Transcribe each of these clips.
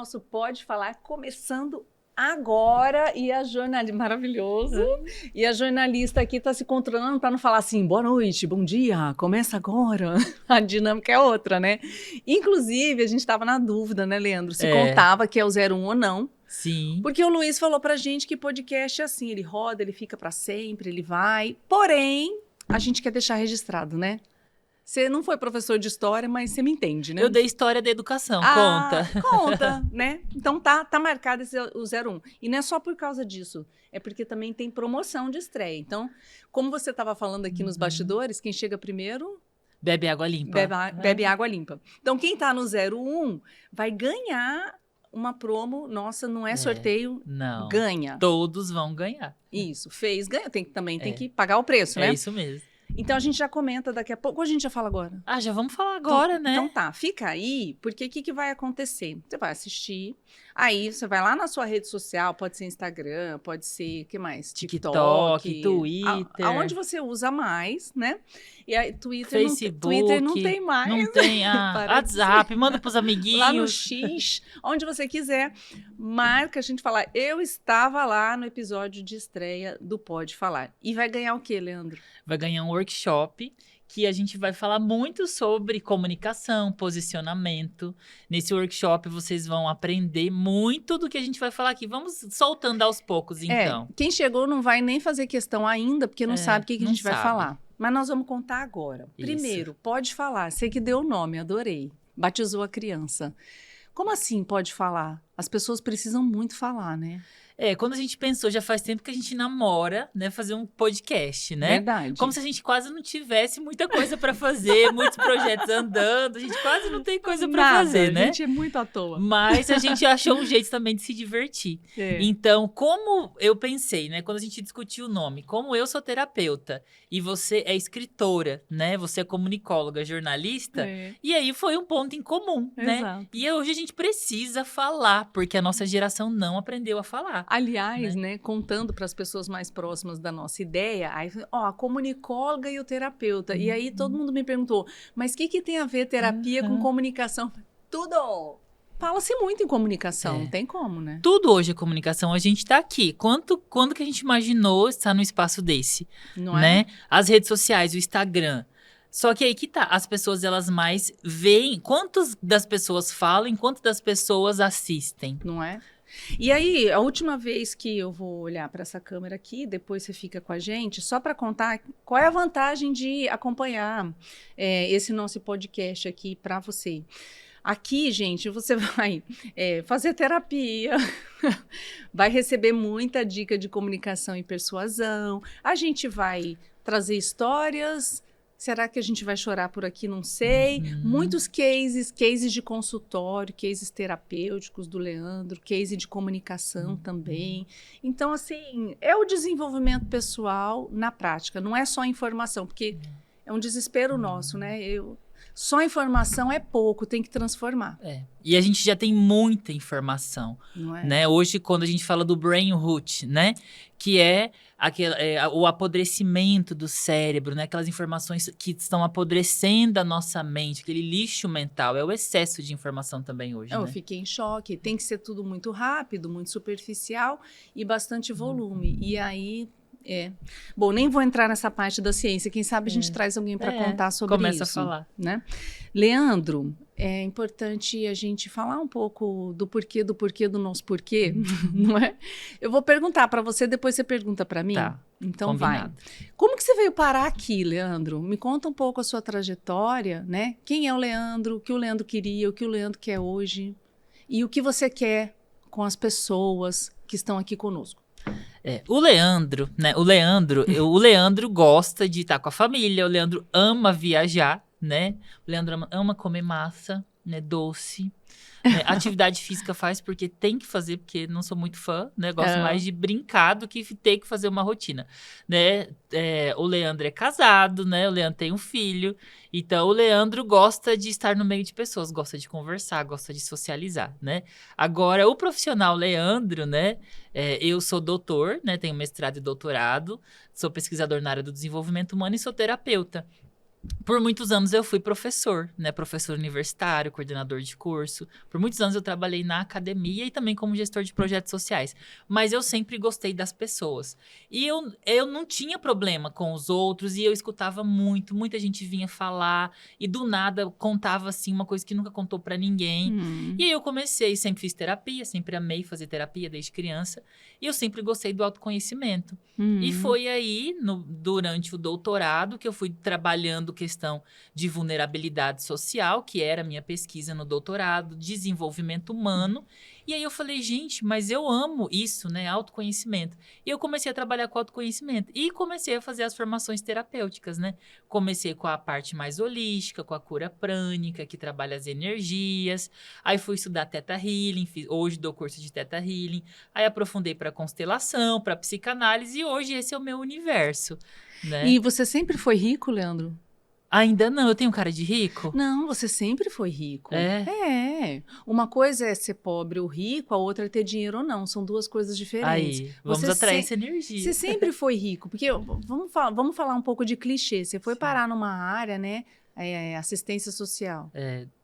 nosso Pode Falar começando agora e a jornalista maravilhoso. E a jornalista aqui está se controlando para não falar assim, boa noite, bom dia, começa agora. A dinâmica é outra, né? Inclusive, a gente estava na dúvida, né, Leandro? Se contava que é o 01 ou não. Sim. Porque o Luiz falou pra gente que podcast é assim, ele roda, ele fica para sempre, ele vai. Porém, a gente quer deixar registrado, né? Você não foi professor de história, mas você me entende, né? Eu dei história da educação, conta. Conta, né? Então tá marcado esse o 01. E não é só por causa disso, é porque também tem promoção de estreia. Então, como você estava falando aqui nos bastidores, quem chega primeiro... Bebe água limpa. Bebe água limpa. Então, quem tá no 01 vai ganhar uma promo. Nossa, não é sorteio, não. Ganha. Todos vão ganhar. Isso, fez, ganha. Tem que pagar o preço, né? É isso mesmo. Então, a gente já comenta daqui a pouco. Ou a gente já fala agora? Já vamos falar agora, né? Então tá, fica aí, porque o que vai acontecer? Você vai assistir, aí você vai lá na sua rede social, pode ser Instagram, pode ser, o que mais? TikTok, Twitter. Aonde você usa mais, né? E aí, Facebook. Twitter não tem mais. Não tem, WhatsApp, manda pros amiguinhos. Lá no X, onde você quiser, marca a gente falar. Eu estava lá no episódio de estreia do Pode Falar. E vai ganhar o quê, Leandro? Vai ganhar um workshop que a gente vai falar muito sobre comunicação, posicionamento. Nesse workshop vocês vão aprender muito do que a gente vai falar aqui. Vamos soltando aos poucos, então. Quem chegou não vai nem fazer questão ainda, porque não sabe o que a gente vai falar. Mas nós vamos contar agora. Primeiro, Pode Falar. Você que deu o nome, adorei. Batizou a criança. Como assim pode falar? As pessoas precisam muito falar, né? Quando a gente pensou, já faz tempo que a gente namora, né, fazer um podcast, né? Verdade. Como se a gente quase não tivesse muita coisa para fazer, muitos projetos andando, a gente quase não tem coisa para fazer, né? A gente é muito à toa. Mas a gente achou um jeito também de se divertir. Então, como eu pensei, né, quando a gente discutiu o nome, como eu sou terapeuta e você é escritora, né, você é comunicóloga, jornalista, e aí foi um ponto em comum, né? E hoje a gente precisa falar, porque a nossa geração não aprendeu a falar. Aliás, né, contando para as pessoas mais próximas da nossa ideia, aí, a comunicóloga e o terapeuta. E aí todo mundo me perguntou, mas o que tem a ver terapia com comunicação? Tudo! Fala-se muito em comunicação, não tem como, né? Tudo hoje é comunicação, a gente tá aqui. Quando que a gente imaginou estar num espaço desse? Não né? As redes sociais, o Instagram. Só que aí que tá, as pessoas elas mais veem, quantas das pessoas falam, e quantas das pessoas assistem. Não é? E aí, a última vez que eu vou olhar para essa câmera aqui, depois você fica com a gente, só para contar qual é a vantagem de acompanhar esse nosso podcast aqui para você. Aqui, gente, você vai fazer terapia, vai receber muita dica de comunicação e persuasão, a gente vai trazer histórias. Será que a gente vai chorar por aqui? Não sei. Muitos cases de consultório, cases terapêuticos do Leandro, case de comunicação também. Então, assim, é o desenvolvimento pessoal na prática, não é só informação, porque é um desespero nosso, né? Só informação é pouco, tem que transformar. E a gente já tem muita informação, não é? né? Hoje, quando a gente fala do brain rot, né? Que é o apodrecimento do cérebro, né? Aquelas informações que estão apodrecendo a nossa mente, aquele lixo mental. É o excesso de informação também hoje, Eu fiquei em choque. Tem que ser tudo muito rápido, muito superficial e bastante volume. E aí... Bom, nem vou entrar nessa parte da ciência. Quem sabe a gente traz alguém para contar sobre isso. Começa a falar. Né? Leandro, é importante a gente falar um pouco do porquê do nosso porquê, não é? Eu vou perguntar para você, depois você pergunta para mim. Tá, então combinado. Vai. Como que você veio parar aqui, Leandro? Me conta um pouco a sua trajetória, né? Quem é o Leandro, o que o Leandro queria, o que o Leandro quer hoje e o que você quer com as pessoas que estão aqui conosco. O Leandro, né? O Leandro gosta de estar com a família, o Leandro ama viajar, né? O Leandro ama comer massa, né? Doce. Né? Atividade física faz porque tem que fazer, porque não sou muito fã, né? Gosto mais de brincar do que ter que fazer uma rotina, né? O Leandro é casado, né? O Leandro tem um filho. Então, o Leandro gosta de estar no meio de pessoas, gosta de conversar, gosta de socializar, né? Agora, o profissional Leandro, né? Eu sou doutor, né? Tenho mestrado e doutorado. Sou pesquisador na área do desenvolvimento humano e sou terapeuta. Por muitos anos eu fui professor, né? Professor universitário, coordenador de curso. Por muitos anos eu trabalhei na academia e também como gestor de projetos sociais. Mas eu sempre gostei das pessoas. E eu não tinha problema com os outros e eu escutava muito. Muita gente vinha falar e do nada contava, assim, uma coisa que nunca contou pra ninguém. E aí eu comecei, sempre fiz terapia, sempre amei fazer terapia desde criança. E eu sempre gostei do autoconhecimento. E foi aí, durante o doutorado, que eu fui trabalhando questão de vulnerabilidade social, que era a minha pesquisa no doutorado, desenvolvimento humano. E aí eu falei, gente, mas eu amo isso, né? Autoconhecimento. E eu comecei a trabalhar com autoconhecimento. E comecei a fazer as formações terapêuticas, né? Comecei com a parte mais holística, com a cura prânica, que trabalha as energias. Aí fui estudar Theta Healing, hoje dou curso de Theta Healing. Aí aprofundei para constelação, para psicanálise. E hoje esse é o meu universo, né? E você sempre foi rico, Leandro? Ainda não, eu tenho cara de rico? Não, você sempre foi rico. É? É. Uma coisa é ser pobre ou rico, a outra é ter dinheiro ou não. São duas coisas diferentes. Aí, vamos Você atrair se- essa energia. Você sempre foi rico, porque vamos falar um pouco de clichê. Você foi Sim. parar numa área, né? Assistência social.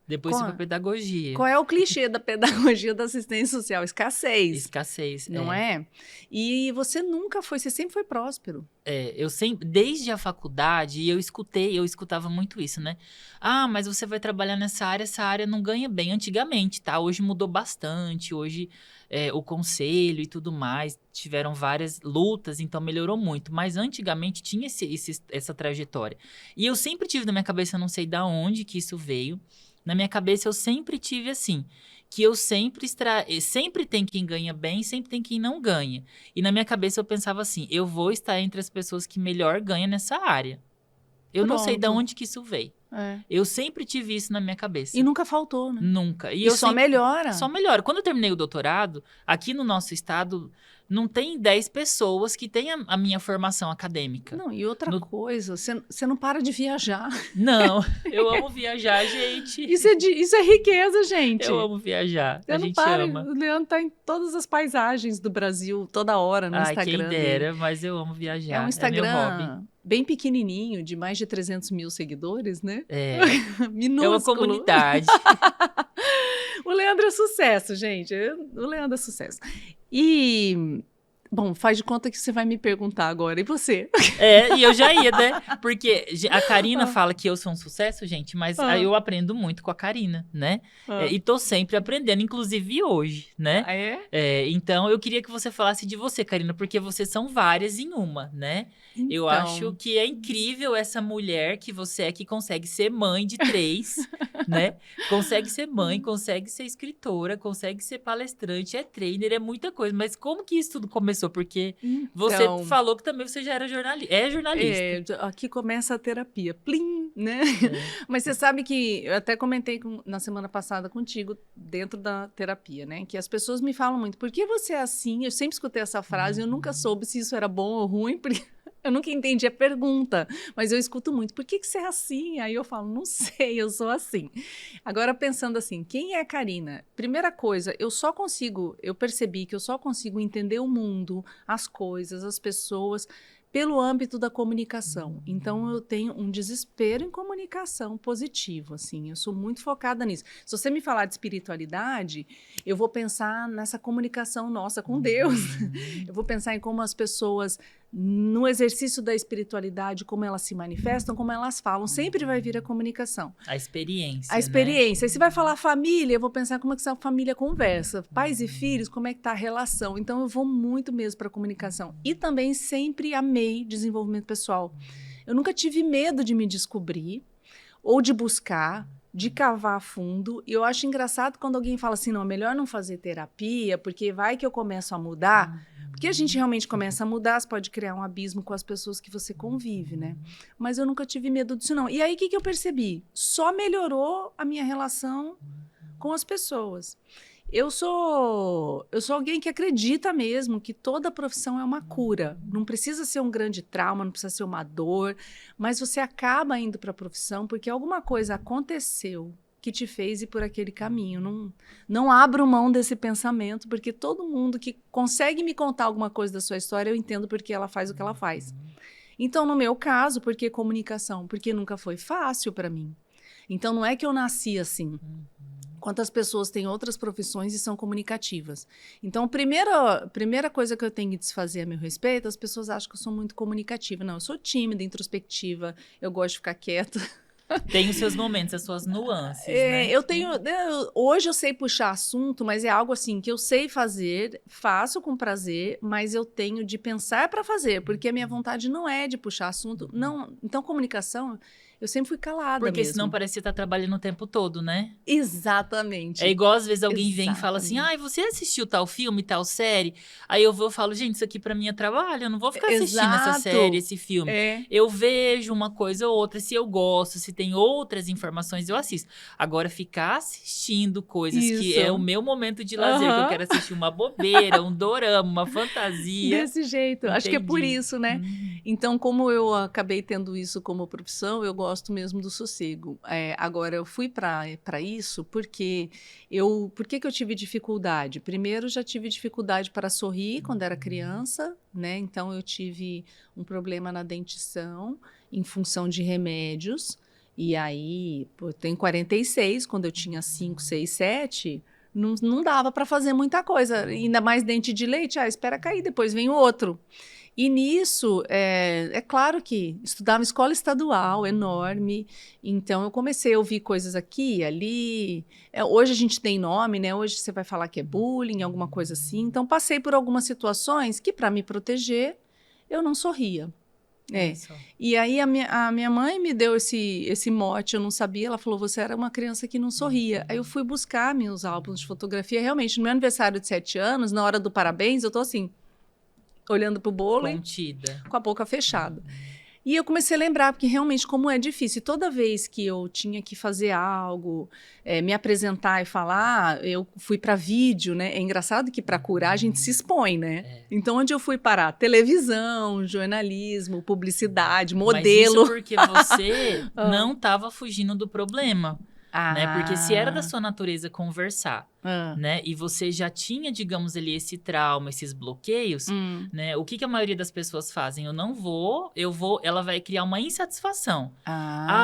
Depois Qual- foi pra pedagogia. Qual é o clichê da pedagogia da assistência social? Escassez, Escassez. não é? E você nunca foi, você sempre foi próspero. Eu sempre, desde a faculdade, eu escutava muito isso, né? Ah, mas você vai trabalhar nessa área, essa área não ganha bem antigamente, tá? Hoje mudou bastante, hoje o conselho e tudo mais, tiveram várias lutas, então melhorou muito. Mas antigamente tinha essa trajetória. E eu sempre tive na minha cabeça, eu não sei da onde que isso veio, na minha cabeça eu sempre tive assim, que eu sempre tem quem ganha bem, sempre tem quem não ganha. E na minha cabeça eu pensava assim, eu vou estar entre as pessoas que melhor ganham nessa área. Eu não sei de Pronto. onde que isso veio. É. Eu sempre tive isso na minha cabeça. E nunca faltou, né? Nunca. E eu só melhora. Só melhora. Quando eu terminei o doutorado, aqui no nosso estado, não tem 10 pessoas que têm a minha formação acadêmica. Não, e outra coisa, você não para de viajar. Não, eu amo viajar, gente. Isso é riqueza, gente. Eu amo viajar. Você A não gente para. ama. O Leandro tá em todas as paisagens do Brasil, toda hora, no Ai, Instagram quem dera, mas eu amo viajar. É um meu hobby. Instagram bem pequenininho, de mais de 300 mil seguidores, né? É Minúsculo. uma comunidade. O Leandro é sucesso, gente. O Leandro é sucesso. E, bom, faz de conta que você vai me perguntar agora. E você? E eu já ia, né? Porque a Karina fala que eu sou um sucesso, gente, mas aí eu aprendo muito com a Karina, né? E tô sempre aprendendo, inclusive hoje, né? Então, eu queria que você falasse de você, Karina, porque vocês são várias em uma, né? Então, eu acho que é incrível essa mulher que você é, que consegue ser mãe de 3, né? Consegue ser mãe, consegue ser escritora, consegue ser palestrante, é trainer, é muita coisa. Mas como que isso tudo começou? Porque você falou que também você já era jornalista. É jornalista. Aqui começa a terapia. Plim, né? Mas você sabe que eu até comentei na semana passada contigo, dentro da terapia, né? Que as pessoas me falam muito, por que você é assim? Eu sempre escutei essa frase, eu nunca soube se isso era bom ou ruim, porque eu nunca entendi a pergunta, mas eu escuto muito, por que você é assim? Aí eu falo, não sei, eu sou assim. Agora, pensando assim, quem é a Karina? Primeira coisa, eu percebi que eu só consigo entender o mundo, as coisas, as pessoas, pelo âmbito da comunicação. Então, eu tenho um desespero em comunicação positivo, assim, eu sou muito focada nisso. Se você me falar de espiritualidade, eu vou pensar nessa comunicação nossa com Deus. Eu vou pensar em como as pessoas, no exercício da espiritualidade, como elas se manifestam, como elas falam, sempre vai vir a comunicação. A experiência, A experiência. Né? E se vai falar família, eu vou pensar como é que essa família conversa. Pais e filhos, como é que tá a relação. Então, eu vou muito mesmo para a comunicação. E também sempre amei desenvolvimento pessoal. Eu nunca tive medo de me descobrir ou de buscar, de cavar a fundo. E eu acho engraçado quando alguém fala assim, não, é melhor não fazer terapia, porque vai que eu começo a mudar. Porque a gente realmente começa a mudar, você pode criar um abismo com as pessoas que você convive, né? Mas eu nunca tive medo disso, não. E aí, o que eu percebi? Só melhorou a minha relação com as pessoas. Eu sou alguém que acredita mesmo que toda profissão é uma cura. Não precisa ser um grande trauma, não precisa ser uma dor, mas você acaba indo para a profissão porque alguma coisa aconteceu que te fez ir por aquele caminho. Não abro mão desse pensamento, porque todo mundo que consegue me contar alguma coisa da sua história, eu entendo porque ela faz o que ela faz. Então, no meu caso, por que comunicação? Porque nunca foi fácil para mim. Então, não é que eu nasci assim. Quantas pessoas têm outras profissões e são comunicativas. Então, a primeira coisa que eu tenho que desfazer a meu respeito, as pessoas acham que eu sou muito comunicativa. Não, eu sou tímida, introspectiva, eu gosto de ficar quieta. Tem os seus momentos, as suas nuances, né? Hoje eu sei puxar assunto, mas é algo assim que eu sei fazer, faço com prazer, mas eu tenho de pensar para fazer, porque a minha vontade não é de puxar assunto. Não, então, comunicação, eu sempre fui calada Porque mesmo. senão parece que você tá trabalhando o tempo todo, né? Exatamente. É igual às vezes alguém vem e fala assim, você assistiu tal filme, tal série? Aí eu falo, gente, isso aqui pra mim é trabalho, eu não vou ficar assistindo essa série, esse filme. Eu vejo uma coisa ou outra, se eu gosto, se tem outras informações, eu assisto. Agora, ficar assistindo coisas que é o meu momento de lazer, que eu quero assistir uma bobeira, um dorama, uma fantasia. Desse jeito. Entendi. Acho que é por isso, né? Então, como eu acabei tendo isso como profissão, eu gosto mesmo do sossego. Agora, eu fui para isso porque por que eu tive dificuldade? Primeiro, já tive dificuldade para sorrir quando era criança, né? Então, eu tive um problema na dentição em função de remédios. E aí, eu tenho 46, quando eu tinha 5, 6, 7, não dava para fazer muita coisa. Ainda mais dente de leite, espera cair, depois vem o outro. E nisso, é claro que estudava em escola estadual, enorme, então eu comecei a ouvir coisas aqui e ali. Hoje a gente tem nome, né? Hoje você vai falar que é bullying, alguma coisa assim. Então passei por algumas situações que, para me proteger, eu não sorria. E aí a minha mãe me deu esse mote, eu não sabia, ela falou, você era uma criança que não sorria. Aí eu fui buscar meus álbuns de fotografia, realmente, no meu aniversário de 7 anos, na hora do parabéns, eu tô assim, olhando pro bolo contida, com a boca fechada. E eu comecei a lembrar, porque realmente como é difícil. Toda vez que eu tinha que fazer algo, me apresentar e falar, eu fui para vídeo, né? É engraçado que para curar a gente se expõe, né? Então, onde eu fui parar? Televisão, jornalismo, publicidade, modelo. Mas isso porque você não estava fugindo do problema. Né? Porque se era da sua natureza conversar, né? E você já tinha, digamos ali, esse trauma, esses bloqueios, né? O que a maioria das pessoas fazem? Ela vai criar uma insatisfação.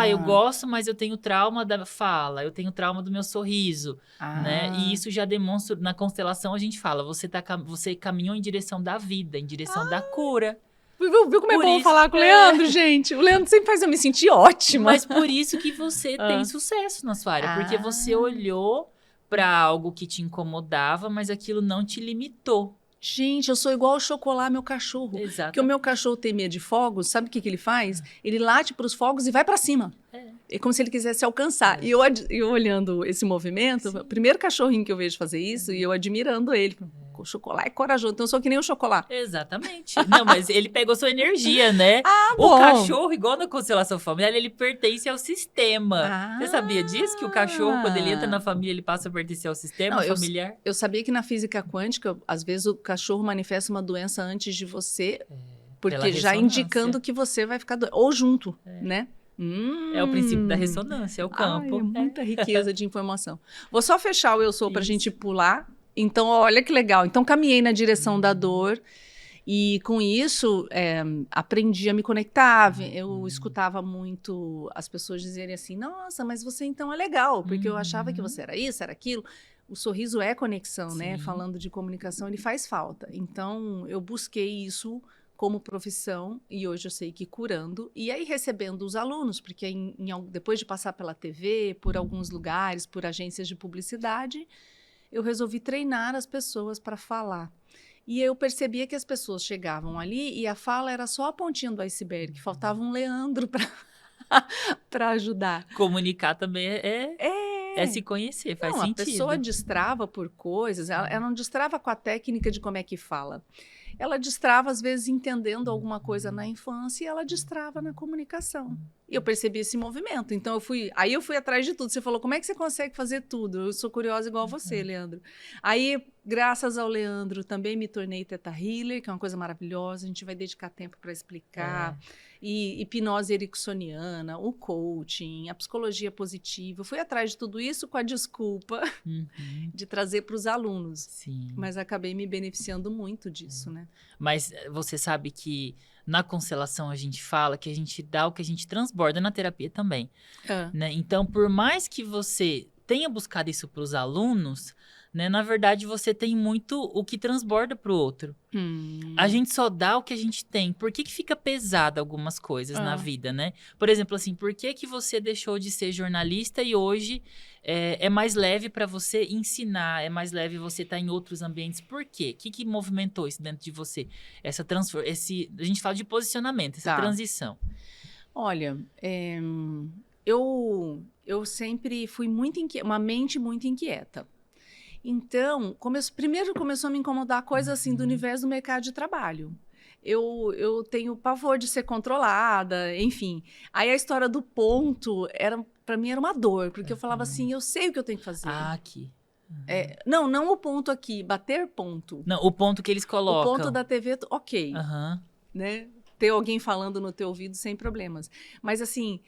Eu gosto, mas eu tenho trauma da fala, eu tenho trauma do meu sorriso, né? E isso já demonstra, na constelação a gente fala, você caminhou em direção da vida, em direção da cura. Viu como é bom falar com o Leandro, gente? O Leandro sempre faz eu me sentir ótima. Mas por isso que você tem sucesso na sua área. Porque você olhou para algo que te incomodava, mas aquilo não te limitou. Gente, eu sou igual ao Chocolate, meu cachorro. Exato. Porque o meu cachorro tem medo de fogos, sabe o que ele faz? Ele late para os fogos e vai para cima. É como se ele quisesse alcançar. E eu olhando esse movimento, o primeiro cachorrinho que eu vejo fazer isso, e eu admirando ele. O Chocolate é corajoso, então eu sou que nem o Chocolate. Exatamente. Não, mas ele pegou sua energia, né? Bom. O cachorro, igual na constelação familiar, ele pertence ao sistema. Você sabia disso? Que o cachorro, quando ele entra na família, ele passa a pertencer ao sistema familiar? Eu sabia que na física quântica, às vezes o cachorro manifesta uma doença antes de você, porque já indicando que você vai ficar doente. Ou junto, né? É o princípio da ressonância, é o campo. Muita riqueza de informação. Vou só fechar o Eu Sou para a gente pular. Então, olha que legal. Então, caminhei na direção da dor e, com isso, aprendi a me conectar. Eu escutava muito as pessoas dizerem assim, nossa, mas você então é legal, porque eu achava que você era isso, era aquilo. O sorriso é conexão, né? Falando de comunicação, ele faz falta. Então, eu busquei isso como profissão e hoje eu sei que curando. E aí, recebendo os alunos, porque depois de passar pela TV, por alguns lugares, por agências de publicidade, eu resolvi treinar as pessoas para falar. E eu percebia que as pessoas chegavam ali e a fala era só a pontinha do iceberg, faltava um Leandro para ajudar. Comunicar também é se conhecer, faz sentido. A pessoa destrava por coisas, ela não destrava com a técnica de como é que fala. Ela destrava, às vezes, entendendo alguma coisa na infância e ela destrava na comunicação. E eu percebi esse movimento. Então, aí eu fui atrás de tudo. Você falou, como é que você consegue fazer tudo? Eu sou curiosa igual você, Leandro. Aí, graças ao Leandro, também me tornei Theta Healer, que é uma coisa maravilhosa. A gente vai dedicar tempo para explicar. E hipnose ericksoniana, o coaching, a psicologia positiva. Eu fui atrás de tudo isso com a desculpa de trazer para os alunos. Sim. Mas acabei me beneficiando muito disso, né? Mas você sabe que na constelação a gente fala que a gente dá o que a gente transborda na terapia também. Né? Então, por mais que você tenha buscado isso para os alunos, né, na verdade você tem muito o que transborda para o outro. A gente só dá o que a gente tem. Por que fica pesado algumas coisas na vida, né? Por exemplo, assim, por que você deixou de ser jornalista e hoje é mais leve para você ensinar, é mais leve você estar em outros ambientes? Por quê? O que movimentou isso dentro de você? A gente fala de posicionamento, essa transição. Olha, eu sempre fui uma mente muito inquieta. Então, primeiro começou a me incomodar coisa assim do universo do mercado de trabalho. Eu tenho pavor de ser controlada, enfim. Aí a história do ponto, para mim era uma dor, porque eu falava assim, eu sei o que eu tenho que fazer. Aqui. Não o ponto aqui, bater ponto. Não, o ponto que eles colocam. O ponto da TV, ok. Né? Ter alguém falando no teu ouvido sem problemas. Mas assim,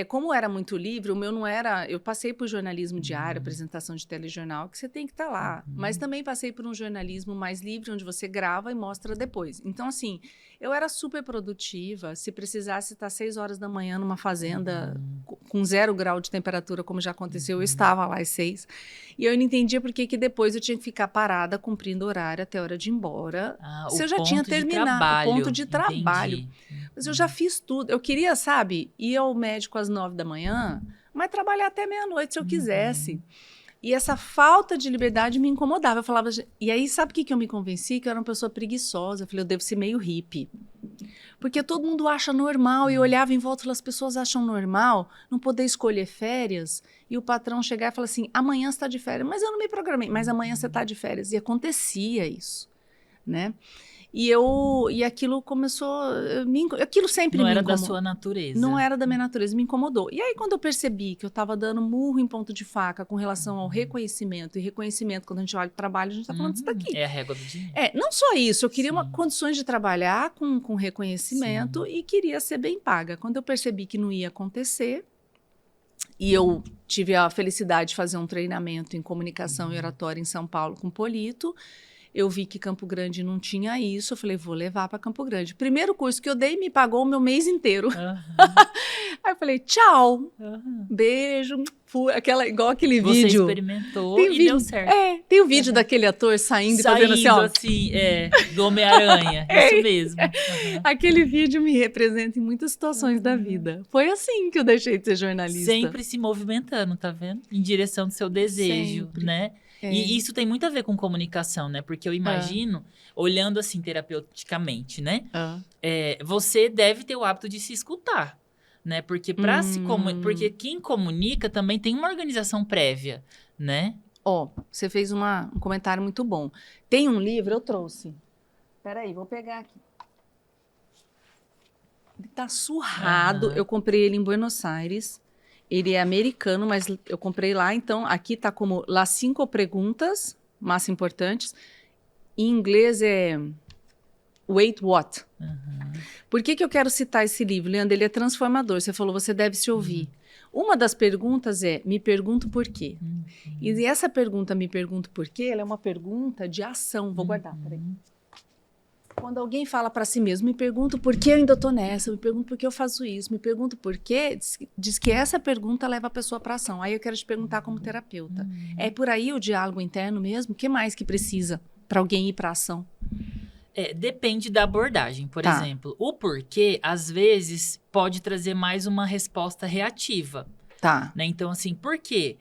como era muito livre, o meu não era... Eu passei por jornalismo diário, apresentação de telejornal, que você tem que estar lá. Mas também passei por um jornalismo mais livre, onde você grava e mostra depois. Então, assim, eu era super produtiva. Se precisasse estar 6 horas da manhã numa fazenda com 0 grau de temperatura, como já aconteceu, eu estava lá às 6. E eu não entendia por que depois eu tinha que ficar parada, cumprindo horário até a hora de ir embora. Se eu já tinha terminado o ponto de trabalho. Mas eu já fiz tudo. Eu queria, sabe, ir ao médico às 9 da manhã, mas trabalhar até meia-noite se eu quisesse. E essa falta de liberdade me incomodava. Eu falava... E aí, sabe o que eu me convenci? Que eu era uma pessoa preguiçosa. Eu falei, eu devo ser meio hippie. Porque todo mundo acha normal. E eu olhava em volta e falava, as pessoas acham normal não poder escolher férias. E o patrão chegar e falar assim, amanhã você está de férias. Mas eu não me programei. Mas amanhã você está de férias. E acontecia isso, né? E aquilo começou... Aquilo sempre me incomodou. Não era da sua natureza. Não era da minha natureza, me incomodou. E aí, quando eu percebi que eu estava dando murro em ponto de faca com relação ao reconhecimento, e reconhecimento, quando a gente olha para o trabalho, a gente está falando disso daqui. É a régua do dinheiro. Não só isso, eu queria condições de trabalhar com reconhecimento e queria ser bem paga. Quando eu percebi que não ia acontecer, e eu tive a felicidade de fazer um treinamento em comunicação e oratória em São Paulo com o Polito, eu vi que Campo Grande não tinha isso, eu falei, vou levar para Campo Grande. Primeiro curso que eu dei, me pagou o meu mês inteiro. Aí eu falei, tchau, beijo. Igual aquele vídeo. Você experimentou e deu certo. Tem o vídeo daquele ator saindo e fazendo assim, ó. Do Homem-Aranha, isso mesmo. Aquele vídeo me representa em muitas situações da vida. Foi assim que eu deixei de ser jornalista. Sempre se movimentando, tá vendo? Em direção do seu desejo, né? E isso tem muito a ver com comunicação, né? Porque eu imagino, olhando assim terapeuticamente, né? Você deve ter o hábito de se escutar, né? Porque porque quem comunica também tem uma organização prévia, né? Você fez um comentário muito bom. Tem um livro, eu trouxe. Peraí, vou pegar aqui. Ele tá surrado. Eu comprei ele em Buenos Aires. Ele é americano, mas eu comprei lá. Então, aqui tá como Las 5 perguntas mais importantes. Em inglês é Wait What? Por que eu quero citar esse livro, Leandro? Ele é transformador. Você falou, você deve se ouvir. Uma das perguntas é, me pergunto por quê. E essa pergunta, me pergunto por quê, ela é uma pergunta de ação. Vou guardar, peraí. Quando alguém fala para si mesmo, me pergunto por que eu ainda estou nessa, me pergunto por que eu faço isso, me pergunto por quê, diz que essa pergunta leva a pessoa para ação. Aí eu quero te perguntar como terapeuta. É por aí o diálogo interno mesmo? O que mais que precisa para alguém ir para ação? Depende da abordagem. Por exemplo, o porquê, às vezes, pode trazer mais uma resposta reativa. Né? Então, assim, por quê?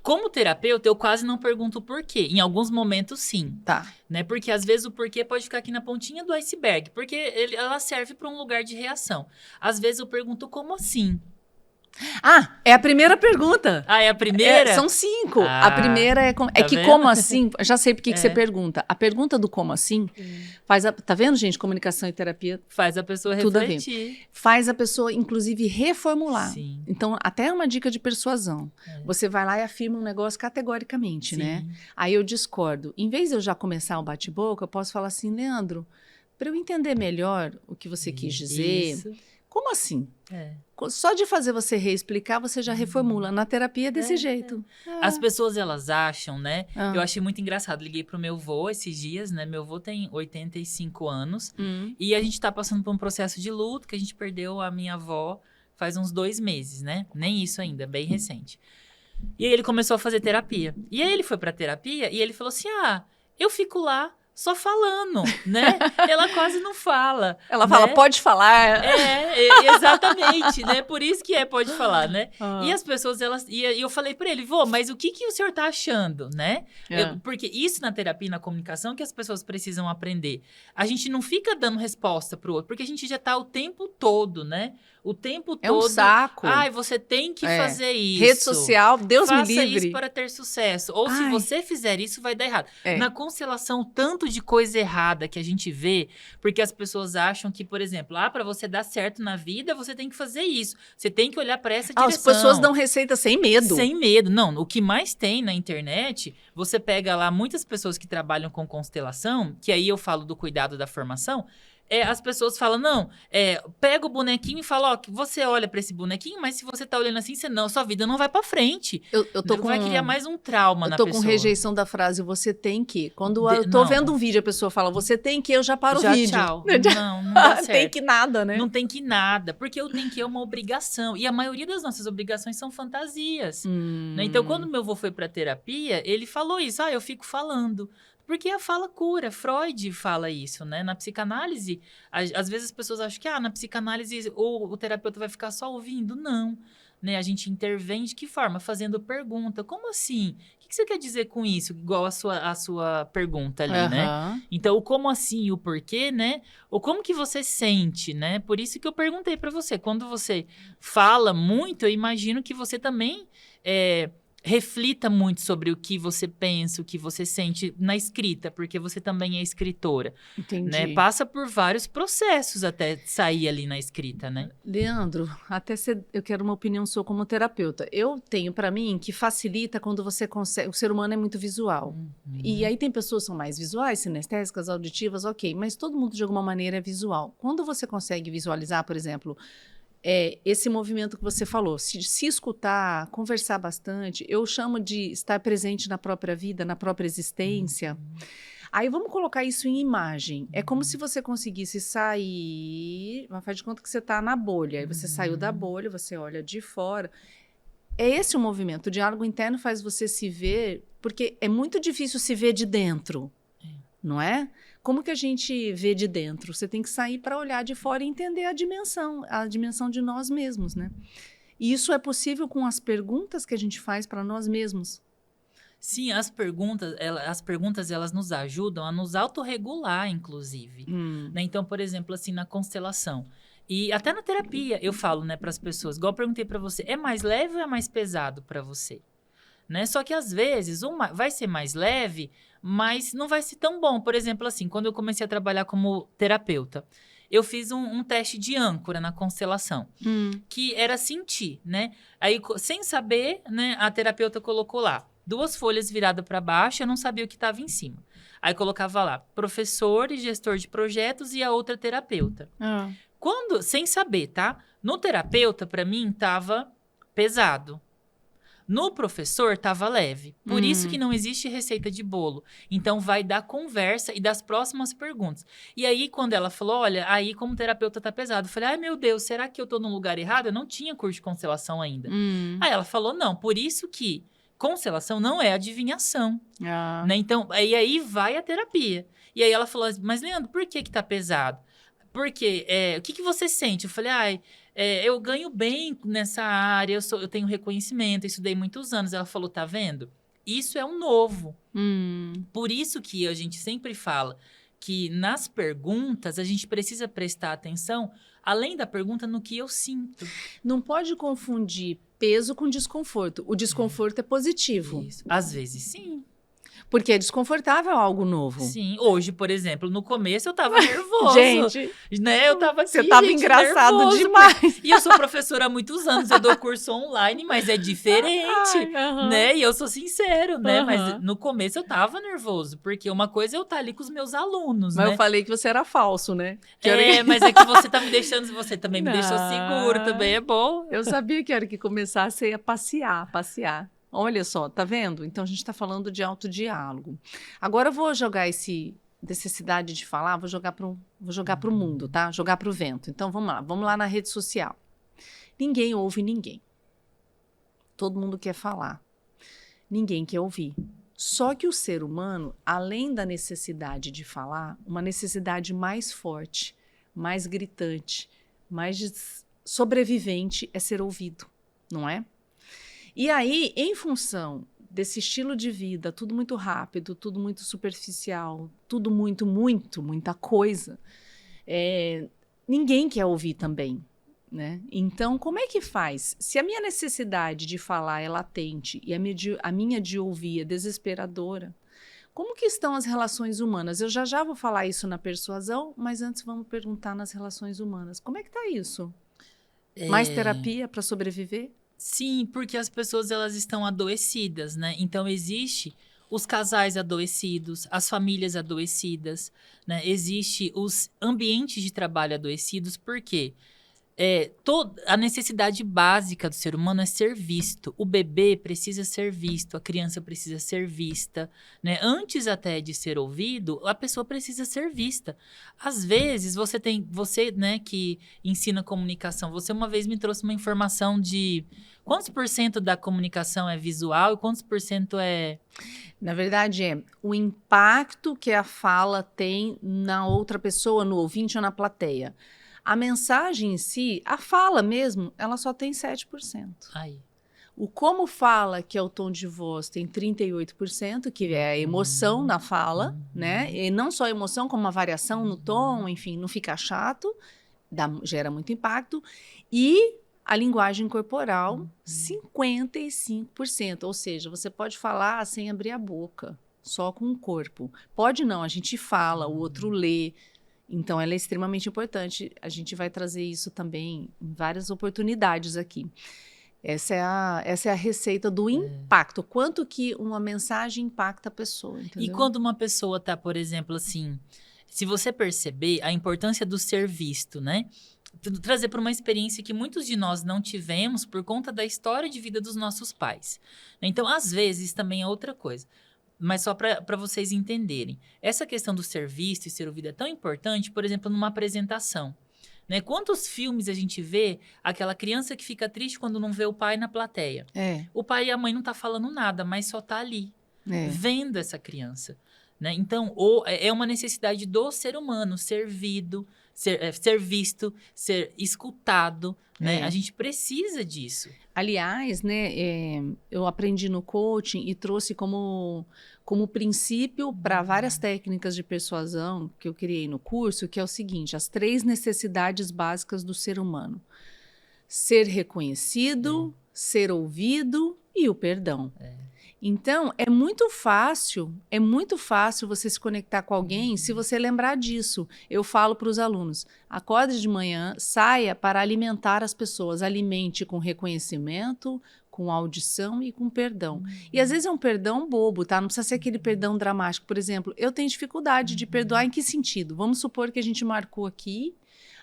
Como terapeuta, eu quase não pergunto o porquê. Em alguns momentos, sim. Né? Porque, às vezes, o porquê pode ficar aqui na pontinha do iceberg. Porque ela serve para um lugar de reação. Às vezes, eu pergunto como assim? Ah, é a primeira pergunta. Ah, é a primeira? São 5. Ah, A primeira é... tá que vendo? como assim... Já sei por que você É. pergunta. A pergunta do como assim faz Tá vendo, gente? Comunicação e terapia Faz a pessoa tudo a ver. refletir. Faz a pessoa, inclusive, reformular. Sim. Então, até uma dica de persuasão. É. Você vai lá e afirma um negócio categoricamente, Sim. né? Aí eu discordo. Em vez de eu já começar o bate-boca, eu posso falar assim, Leandro, para eu entender melhor o que você quis dizer, Isso. como assim? É. Só de fazer você reexplicar, você já reformula. Na terapia é desse jeito. As pessoas, elas acham, né? Ah. Eu achei muito engraçado. Liguei pro meu avô esses dias, né? Meu avô tem 85 anos. Hum. E a gente tá passando por um processo de luto, que a gente perdeu a minha avó faz uns 2 meses, né? Nem isso ainda, bem recente. E aí ele começou a fazer terapia. E aí ele foi pra terapia e ele falou assim, eu fico lá só falando, né? Ela quase não fala. Ela né? fala, pode falar. Exatamente, né? Por isso que pode falar, né? Ah. E as pessoas, elas... E eu falei pra ele, vô, mas o que o senhor tá achando, né? Porque isso na terapia e na comunicação que as pessoas precisam aprender. A gente não fica dando resposta pro outro, porque a gente já tá o tempo todo, né? O tempo todo... É um saco. Ai, você tem que fazer isso. Rede social, Deus me livre. Faça isso para ter sucesso. Ou se você fizer isso, vai dar errado. Na constelação, tanto de coisa errada que a gente vê, porque as pessoas acham que, por exemplo, para você dar certo na vida, você tem que fazer isso. Você tem que olhar para essa direção. As pessoas dão receita sem medo. Sem medo. Não, o que mais tem na internet, você pega lá muitas pessoas que trabalham com constelação, que aí eu falo do cuidado da formação, as pessoas falam, não, pega o bonequinho e fala, que você olha pra esse bonequinho, mas se você tá olhando assim, sua vida não vai pra frente. Vai criar mais um trauma na pessoa. Eu tô com rejeição da frase, você tem que. Quando eu tô vendo um vídeo, a pessoa fala, você tem que, eu já paro o vídeo. Tchau. Não dá certo. Tem que nada, né? Não tem que nada, porque o tem que é uma obrigação. E a maioria das nossas obrigações são fantasias. Né? Então, quando meu avô foi pra terapia, ele falou isso, eu fico falando. Porque a fala cura, Freud fala isso, né? Na psicanálise, às vezes as pessoas acham que na psicanálise o terapeuta vai ficar só ouvindo. Não, né? A gente intervém de que forma? Fazendo pergunta. Como assim? O que você quer dizer com isso? Igual a sua pergunta ali, né? Então, o como assim e o porquê, né? Ou como que você sente, né? Por isso que eu perguntei pra você. Quando você fala muito, eu imagino que você também... reflita muito sobre o que você pensa, o que você sente na escrita, porque você também é escritora. Entendi. Né? Passa por vários processos até sair ali na escrita, né? Leandro, eu quero uma opinião sua como terapeuta. Eu tenho para mim que facilita quando você consegue... O ser humano é muito visual. E aí tem pessoas que são mais visuais, sinestésicas, auditivas, ok. Mas todo mundo, de alguma maneira, é visual. Quando você consegue visualizar, por exemplo... esse movimento que você falou, se escutar, conversar bastante, eu chamo de estar presente na própria vida, na própria existência. Aí vamos colocar isso em imagem. É como se você conseguisse sair, mas faz de conta que você está na bolha. Aí você saiu da bolha, você olha de fora. É esse o movimento. O diálogo interno faz você se ver, porque é muito difícil se ver de dentro, não é? Como que a gente vê de dentro? Você tem que sair para olhar de fora e entender a dimensão de nós mesmos, né? E isso é possível com as perguntas que a gente faz para nós mesmos. Sim, as perguntas elas nos ajudam a nos autorregular, inclusive. Né? Então, por exemplo, assim, na constelação. E até na terapia eu falo, né, para as pessoas, igual eu perguntei para você, é mais leve ou é mais pesado para você? Né? Só que às vezes vai ser mais leve, mas não vai ser tão bom. Por exemplo, assim, quando eu comecei a trabalhar como terapeuta, eu fiz um teste de âncora na constelação, que era sentir, né? Aí, sem saber, né, a terapeuta colocou lá 2 folhas viradas para baixo, eu não sabia o que estava em cima. Aí colocava lá professor e gestor de projetos e a outra terapeuta. Sem saber, tá? No terapeuta, para mim, tava pesado. No professor, estava leve. Por isso que não existe receita de bolo. Então, vai dar conversa e das próximas perguntas. E aí, quando ela falou, olha, aí como terapeuta tá pesado. Eu falei, ai meu Deus, será que eu tô no lugar errado? Eu não tinha curso de constelação ainda. Aí ela falou, não, por isso que constelação não é adivinhação. Né? Então, aí vai a terapia. E aí ela falou, mas Leandro, por que tá pesado? Porque, o que você sente? Eu falei, eu ganho bem nessa área, eu tenho reconhecimento, eu estudei muitos anos. Ela falou, tá vendo? Isso é um novo. Por isso que a gente sempre fala que nas perguntas a gente precisa prestar atenção além da pergunta, no que eu sinto. Não pode confundir peso com desconforto. O desconforto é positivo. Isso. Às vezes, sim. Porque é desconfortável algo novo. Sim, hoje, por exemplo, no começo eu tava nervoso. Gente, né? Eu tava aqui, você tava gente, engraçado nervoso, demais. E eu sou professora há muitos anos, eu dou curso online, mas é diferente, né? E eu sou sincero, né? Mas no começo eu tava nervoso, porque uma coisa é eu estar ali com os meus alunos, Mas né? eu falei que você era falso, né? Mas é que você tá me deixando, você também me deixou seguro, também é bom. Eu sabia que a hora que começasse você ia passear. Olha só, tá vendo? Então a gente está falando de autodiálogo. Agora eu vou jogar esse necessidade de falar, vou jogar para o mundo, tá? Jogar para o vento. Então vamos lá na rede social. Ninguém ouve ninguém. Todo mundo quer falar. Ninguém quer ouvir. Só que o ser humano, além da necessidade de falar, uma necessidade mais forte, mais gritante, mais sobrevivente é ser ouvido, não é? E aí, em função desse estilo de vida, tudo muito rápido, tudo muito superficial, tudo muita coisa, ninguém quer ouvir também, né? Então, como é que faz? Se a minha necessidade de falar é latente e a minha de ouvir é desesperadora, como que estão as relações humanas? Eu já vou falar isso na persuasão, mas antes vamos perguntar nas relações humanas. Como é que tá isso? Mais terapia para sobreviver? Sim, porque as pessoas elas estão adoecidas, né? Então existe os casais adoecidos, as famílias adoecidas, né? Existe os ambientes de trabalho adoecidos, por quê? A necessidade básica do ser humano é ser visto. O bebê precisa ser visto, a criança precisa ser vista, né? Antes até de ser ouvido, a pessoa precisa ser vista. Às vezes, você, né, que ensina comunicação, você uma vez me trouxe uma informação de quantos % da comunicação é visual e quantos % é... Na verdade, o impacto que a fala tem na outra pessoa, no ouvinte ou na plateia. A mensagem em si, a fala mesmo, ela só tem 7%. Aí. O como fala, que é o tom de voz, tem 38%, que é a emoção na fala, né? E não só a emoção, como uma variação no tom, enfim, não fica chato, gera muito impacto. E a linguagem corporal, 55%. Ou seja, você pode falar sem abrir a boca, só com o corpo. Pode não, a gente fala, o outro lê. Então, ela é extremamente importante. A gente vai trazer isso também em várias oportunidades aqui. Essa é a receita do impacto. Quanto que uma mensagem impacta a pessoa, entendeu? E quando uma pessoa tá, por exemplo, assim... Se você perceber a importância do ser visto, né? Trazer para uma experiência que muitos de nós não tivemos por conta da história de vida dos nossos pais. Então, às vezes, também é outra coisa. Mas só para vocês entenderem. Essa questão do ser visto e ser ouvido é tão importante, por exemplo, numa apresentação. Né? Quantos filmes a gente vê aquela criança que fica triste quando não vê o pai na plateia? O pai e a mãe não tá falando nada, mas só tá ali, vendo essa criança. Né? Então, é uma necessidade do ser humano, ser visto, ser escutado. Né? A gente precisa disso. Aliás, né, eu aprendi no coaching e trouxe como princípio para várias técnicas de persuasão que eu criei no curso, que é o seguinte: as 3 necessidades básicas do ser humano. Ser reconhecido, ser ouvido e o perdão. Então, é muito fácil você se conectar com alguém se você lembrar disso. Eu falo para os alunos, acorde de manhã, saia para alimentar as pessoas, alimente com reconhecimento, com audição e com perdão. E às vezes é um perdão bobo, tá? Não precisa ser aquele perdão dramático. Por exemplo, eu tenho dificuldade de perdoar em que sentido? Vamos supor que a gente marcou aqui.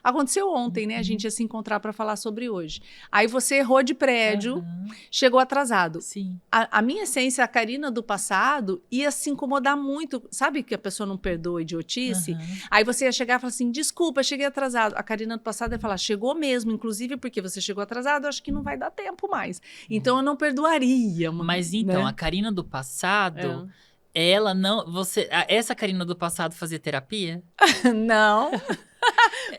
Aconteceu ontem, né? A gente ia se encontrar para falar sobre hoje. Aí você errou de prédio, chegou atrasado. Sim. A minha essência, a Karina do passado, ia se incomodar muito. Sabe que a pessoa não perdoa idiotice? Aí você ia chegar e falar assim, desculpa, cheguei atrasado. A Karina do passado ia falar, chegou mesmo, inclusive porque você chegou atrasado, acho que não vai dar tempo mais. Então eu não perdoaria. Mas então, né? A Karina do passado... Ela não... essa Karina do passado fazia terapia? Não.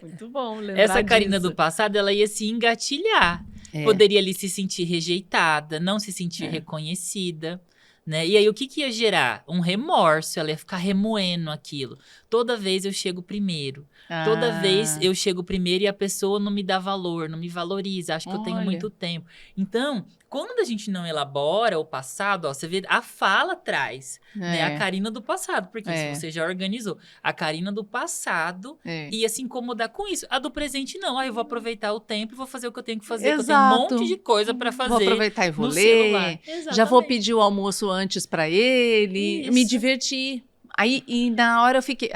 Muito bom lembrar Essa Karina disso. do passado, ela ia se engatilhar. Poderia ali se sentir rejeitada, não se sentir reconhecida, Né? E aí, o que ia gerar? Um remorso, ela ia ficar remoendo aquilo. Toda vez eu chego primeiro. Toda vez eu chego primeiro e a pessoa não me dá valor, não me valoriza, acha que eu tenho muito tempo. Então, quando a gente não elabora o passado, ó, você vê, a fala traz, né? A Karina do passado, porque se você já organizou. A Karina do passado ia se incomodar com isso. A do presente, não. Aí eu vou aproveitar o tempo e vou fazer o que eu tenho que fazer, porque eu tenho um monte de coisa para fazer. Vou aproveitar e vou ler. Celular. Já vou pedir o almoço antes para ele, me divertir. Aí, e na hora eu fiquei...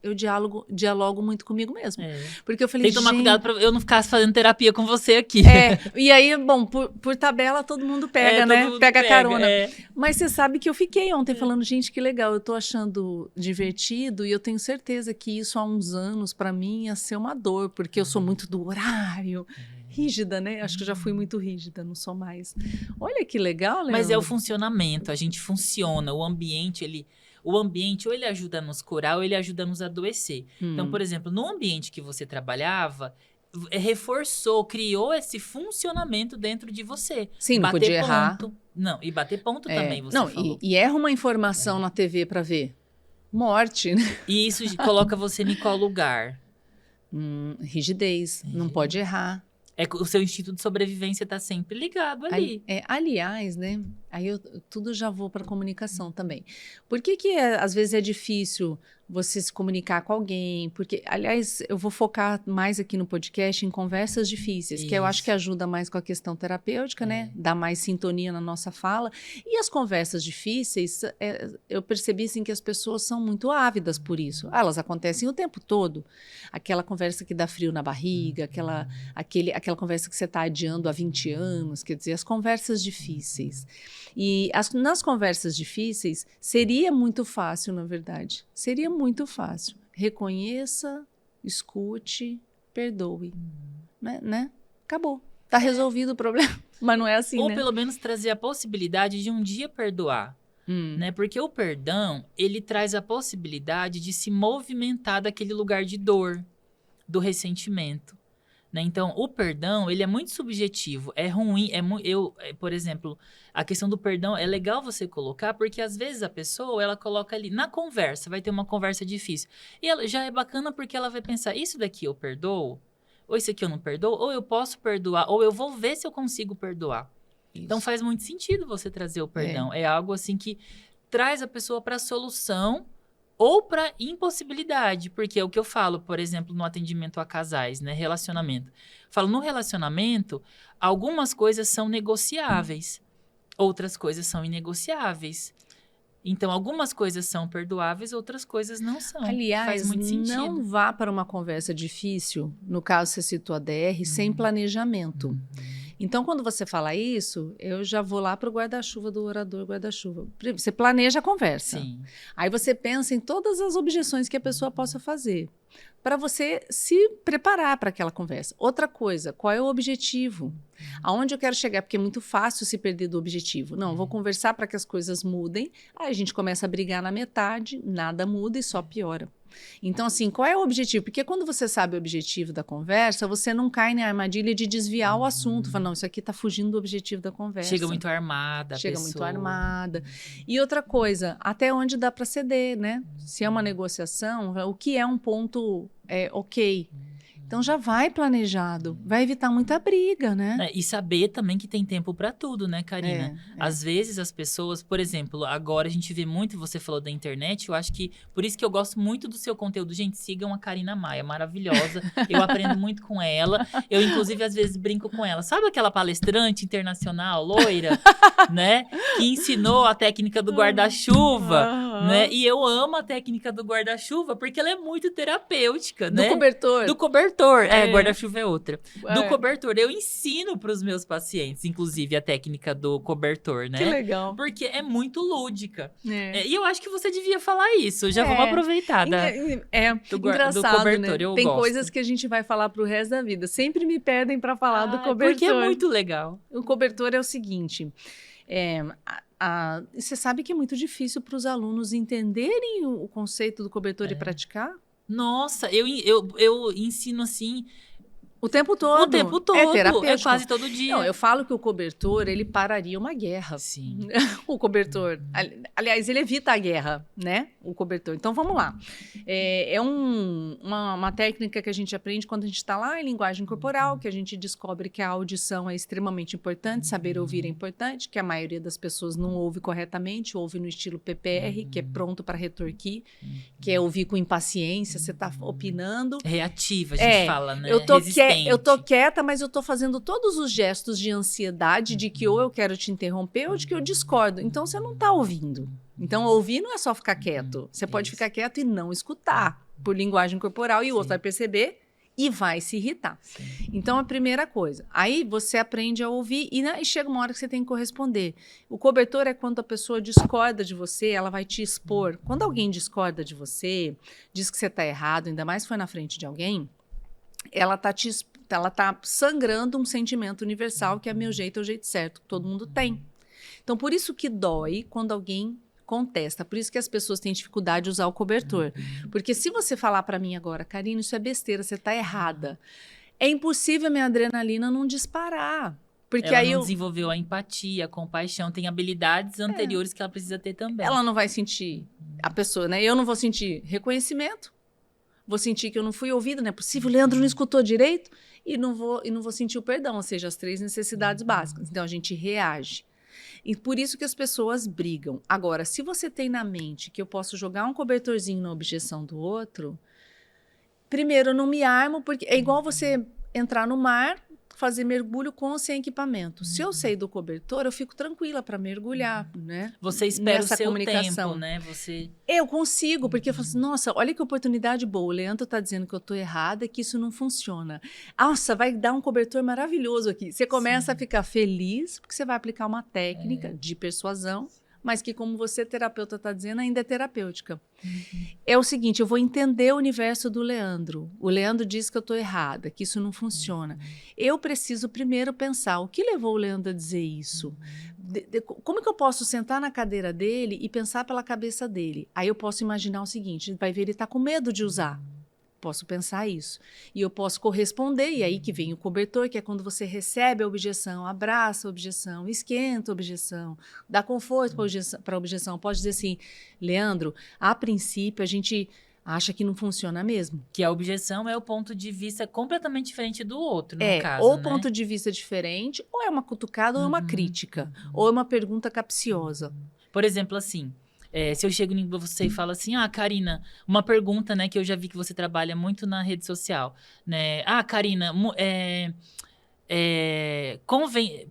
eu dialogo muito comigo mesmo. Porque eu falei, tem que tomar cuidado pra eu não ficar fazendo terapia com você aqui. E aí, bom, por tabela todo mundo pega, né? Pega a carona. Mas você sabe que eu fiquei ontem falando, gente, que legal, eu tô achando divertido e eu tenho certeza que isso há uns anos, pra mim, ia ser uma dor, porque eu sou muito do horário. Rígida, né? Acho que eu já fui muito rígida, não sou mais. Olha que legal, Leandro. Mas é o funcionamento, a gente funciona, o ambiente, ou ele ajuda a nos curar ou ele ajuda a nos adoecer. Então, por exemplo, no ambiente que você trabalhava, reforçou, criou esse funcionamento dentro de você. Sim, não podia errar. Não, e bater ponto também, você falou. E erra uma informação na TV para ver. Morte, né? E isso coloca você em qual lugar? Rigidez, não pode errar. O seu instinto de sobrevivência está sempre ligado ali. Aliás, né? Aí eu tudo já vou para comunicação também. Por que às vezes é difícil você se comunicar com alguém? Porque, aliás, eu vou focar mais aqui no podcast em conversas difíceis, que eu acho que ajuda mais com a questão terapêutica, né? Dá mais sintonia na nossa fala. E as conversas difíceis, eu percebi assim, que as pessoas são muito ávidas por isso. Elas acontecem o tempo todo. Aquela conversa que dá frio na barriga, aquela conversa que você está adiando há 20 anos, quer dizer, as conversas difíceis. E nas conversas difíceis, seria muito fácil, na verdade. Seria muito fácil. Reconheça, escute, perdoe. Né? Acabou. Está resolvido o problema. Mas não é assim, Ou né? pelo menos trazer a possibilidade de um dia perdoar. Né? Porque o perdão, ele traz a possibilidade de se movimentar daquele lugar de dor, do ressentimento. Né? Então, o perdão, ele é muito subjetivo, é ruim, por exemplo, a questão do perdão é legal você colocar, porque às vezes a pessoa, ela coloca ali, na conversa, vai ter uma conversa difícil, e ela já é bacana porque ela vai pensar, isso daqui eu perdoo? Ou isso aqui eu não perdoo? Ou eu posso perdoar? Ou eu vou ver se eu consigo perdoar? Isso. Então, faz muito sentido você trazer o perdão, é algo assim que traz a pessoa para a solução, ou para impossibilidade, porque é o que eu falo, por exemplo, no atendimento a casais, né, relacionamento. Falo, no relacionamento, algumas coisas são negociáveis, outras coisas são inegociáveis. Então, algumas coisas são perdoáveis, outras coisas não são. Aliás, faz muito sentido. Não vá para uma conversa difícil, no caso você citou a DR, sem planejamento. Então, quando você fala isso, eu já vou lá para o guarda-chuva do orador guarda-chuva. Você planeja a conversa. Sim. Aí você pensa em todas as objeções que a pessoa possa fazer, para você se preparar para aquela conversa. Outra coisa, qual é o objetivo? Aonde eu quero chegar? Porque é muito fácil se perder do objetivo. Não, vou conversar para que as coisas mudem. Aí a gente começa a brigar na metade, nada muda e só piora. Então, assim, qual é o objetivo? Porque quando você sabe o objetivo da conversa, você não cai na armadilha de desviar o assunto. Fala, não, isso aqui está fugindo do objetivo da conversa. Chega muito armada. Chega muito armada. E outra coisa, até onde dá para ceder, né? Se é uma negociação, o que é um ponto ok. Então já vai planejado, vai evitar muita briga, né? E saber também que tem tempo para tudo, né, Karina? Às vezes as pessoas, por exemplo, agora a gente vê muito, você falou da internet, eu acho que, por isso que eu gosto muito do seu conteúdo. Gente, sigam a Karina Maia, maravilhosa, eu aprendo muito com ela, eu inclusive às vezes brinco com ela. Sabe aquela palestrante internacional, loira, né? Que ensinou a técnica do guarda-chuva, né? E eu amo a técnica do guarda-chuva porque ela é muito terapêutica, né? Do cobertor. Do cobertor. Guarda-chuva é outra. Do cobertor. Eu ensino para os meus pacientes, inclusive, a técnica do cobertor, né? Que legal. Porque é muito lúdica. E eu acho que você devia falar isso. Já vamos aproveitar do cobertor. Né? Eu Tem gosto. Coisas que a gente vai falar pro resto da vida. Sempre me pedem para falar do cobertor. Porque é muito legal. O cobertor é o seguinte... você sabe que é muito difícil para os alunos entenderem o conceito do cobertor e praticar? Nossa, eu ensino assim O tempo todo. O tempo todo. É terapêutico. É quase todo dia. Não, eu falo que o cobertor, ele pararia uma guerra. Sim. O cobertor. Aliás, ele evita a guerra, né? O cobertor. Então, vamos lá. É uma técnica que a gente aprende quando a gente está lá em linguagem corporal, que a gente descobre que a audição é extremamente importante, saber ouvir é importante, que a maioria das pessoas não ouve corretamente, ouve no estilo PPR, que é pronto para retorquir, que é ouvir com impaciência, você está opinando. Reativa, a gente fala, né? Eu tô quieta, mas eu tô fazendo todos os gestos de ansiedade de que ou eu quero te interromper ou de que eu discordo. Então, você não tá ouvindo. Então, ouvir não é só ficar quieto. Você pode ficar quieto e não escutar por linguagem corporal e o outro vai perceber e vai se irritar. Sim. Então, a primeira coisa. Aí, você aprende a ouvir e chega uma hora que você tem que corresponder. O cobertor é quando a pessoa discorda de você, ela vai te expor. Quando alguém discorda de você, diz que você tá errado, ainda mais se foi na frente de alguém, ela tá sangrando um sentimento universal que é meu jeito, é o jeito certo, que todo mundo tem. Então, por isso que dói quando alguém contesta. Por isso que as pessoas têm dificuldade de usar o cobertor. Porque se você falar para mim agora, Karina, isso é besteira, você tá errada. É impossível a minha adrenalina não disparar. Porque ela aí não desenvolveu a empatia, a compaixão, tem habilidades anteriores que ela precisa ter também. ela não vai sentir a pessoa, né? Eu não vou sentir reconhecimento. Vou sentir que eu não fui ouvida, não é possível. O Leandro não escutou direito e não vou sentir o perdão, ou seja, as 3 necessidades básicas. Então, a gente reage. E por isso que as pessoas brigam. Agora, se você tem na mente que eu posso jogar um cobertorzinho na objeção do outro, primeiro, eu não me armo, porque é igual você entrar no mar, fazer mergulho com ou sem equipamento. Se eu sei do cobertor, eu fico tranquila para mergulhar, né? Você espera nessa o seu comunicação. tempo, né? Você... Eu consigo, porque eu falo assim, nossa, olha que oportunidade boa. O Leandro está dizendo que eu estou errada, que isso não funciona. Nossa, vai dar um cobertor maravilhoso aqui. Você começa a ficar feliz, porque você vai aplicar uma técnica de persuasão, mas que, como você, terapeuta, está dizendo, ainda é terapêutica. É o seguinte, eu vou entender o universo do Leandro. O Leandro diz que eu estou errada, que isso não funciona. Eu preciso primeiro pensar, o que levou o Leandro a dizer isso? Como que eu posso sentar na cadeira dele e pensar pela cabeça dele? Aí eu posso imaginar o seguinte, vai ver, ele está com medo de usar. Posso pensar isso. E eu posso corresponder, e aí que vem o cobertor, que é quando você recebe a objeção, abraça a objeção, esquenta a objeção, dá conforto para a objeção. Pode dizer assim, Leandro, a princípio a gente acha que não funciona mesmo. Que a objeção é o ponto de vista completamente diferente do outro, no caso, ou né? ponto de vista diferente, ou é uma cutucada, ou é uma crítica, ou é uma pergunta capciosa. Por exemplo, assim... se eu chego em você e falo assim, Karina, uma pergunta, né, que eu já vi que você trabalha muito na rede social, né? Karina,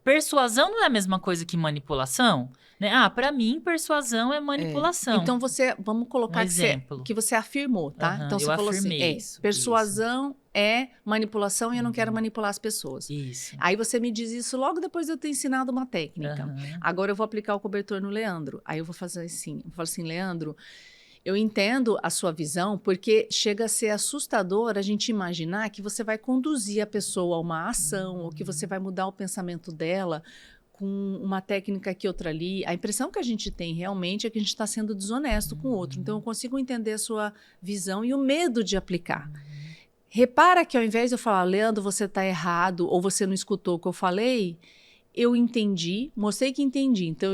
persuasão não é a mesma coisa que manipulação? Né? Para mim, persuasão é manipulação. Então, vamos colocar exemplo. Que você afirmou, tá? Então, você falou assim, isso, persuasão é manipulação e eu não quero manipular as pessoas. Isso. Aí você me diz isso logo depois de eu ter ensinado uma técnica. Agora eu vou aplicar o cobertor no Leandro. Aí eu vou fazer assim, eu falo assim, Leandro, eu entendo a sua visão, porque chega a ser assustador a gente imaginar que você vai conduzir a pessoa a uma ação, ou que você vai mudar o pensamento dela com uma técnica aqui, outra ali. A impressão que a gente tem realmente é que a gente está sendo desonesto com o outro. Então, eu consigo entender a sua visão e o medo de aplicar. Repara que ao invés de eu falar, Leandro, você está errado, ou você não escutou o que eu falei, eu entendi, mostrei que entendi. Então,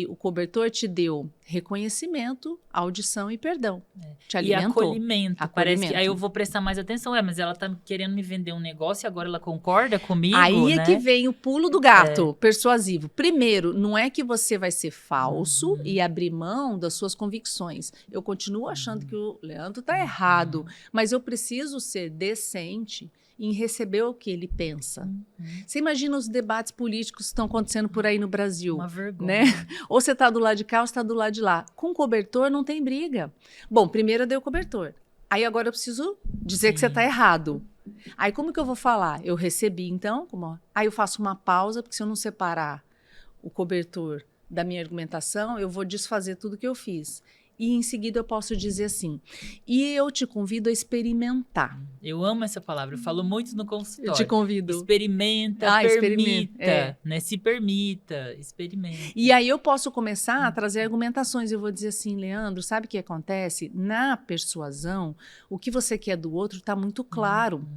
o cobertor te deu reconhecimento, audição e perdão. Te alimentou. E acolhimento. Parece que aí eu vou prestar mais atenção. Mas ela tá querendo me vender um negócio e agora ela concorda comigo, aí né? É que vem o pulo do gato, persuasivo. Primeiro, não é que você vai ser falso e abrir mão das suas convicções. Eu continuo achando que o Leandro tá errado, mas eu preciso ser decente em receber o que ele pensa. Você imagina os debates políticos que estão acontecendo por aí no Brasil. Uma vergonha. Né? Ou você está do lado de cá ou você está do lado de lá. Com cobertor não tem briga. Bom, primeiro eu dei o cobertor. Aí agora eu preciso dizer que você está errado. Aí como que eu vou falar? Eu recebi, então? Aí eu faço uma pausa, porque se eu não separar o cobertor da minha argumentação, eu vou desfazer tudo que eu fiz. e em seguida eu posso dizer assim, e eu te convido a experimentar. Eu amo essa palavra, eu falo muito no Eu consultório. te convido. Experimenta, permita, né? Se permita, experimenta. E aí eu posso começar a trazer argumentações. Eu vou dizer assim, Leandro, sabe o que acontece? Na persuasão, o que você quer do outro está muito claro.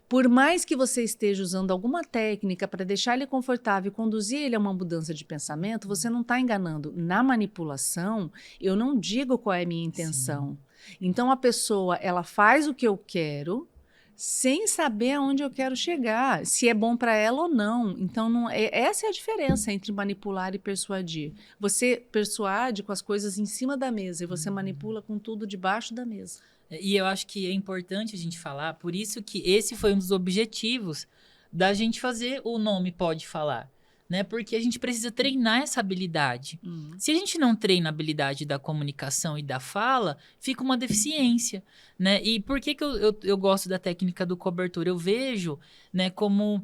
Por mais que você esteja usando alguma técnica para deixar ele confortável e conduzir ele a uma mudança de pensamento, você não está enganando. Na manipulação, eu não digo qual é a minha intenção. Então a pessoa, ela faz o que eu quero, sem saber aonde eu quero chegar, se é bom para ela ou não. Então, essa é a diferença entre manipular e persuadir. Você persuade com as coisas em cima da mesa e você manipula com tudo debaixo da mesa. E eu acho que é importante a gente falar, por isso que esse foi um dos objetivos da gente fazer o Nome Pode Falar. Né? Porque a gente precisa treinar essa habilidade. Se a gente não treina a habilidade da comunicação e da fala, fica uma deficiência, né? E por que eu gosto da técnica do cobertor? Eu vejo, né, como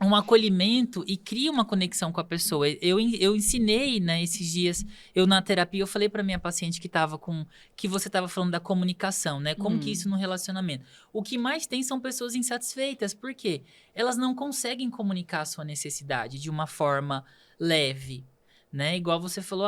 um acolhimento e cria uma conexão com a pessoa. Eu ensinei, né, esses dias, eu na terapia, eu falei para minha paciente que você estava falando da comunicação, né? Como que isso no relacionamento? O que mais tem são pessoas insatisfeitas. Por quê? Elas não conseguem comunicar a sua necessidade de uma forma leve, né? Igual você falou,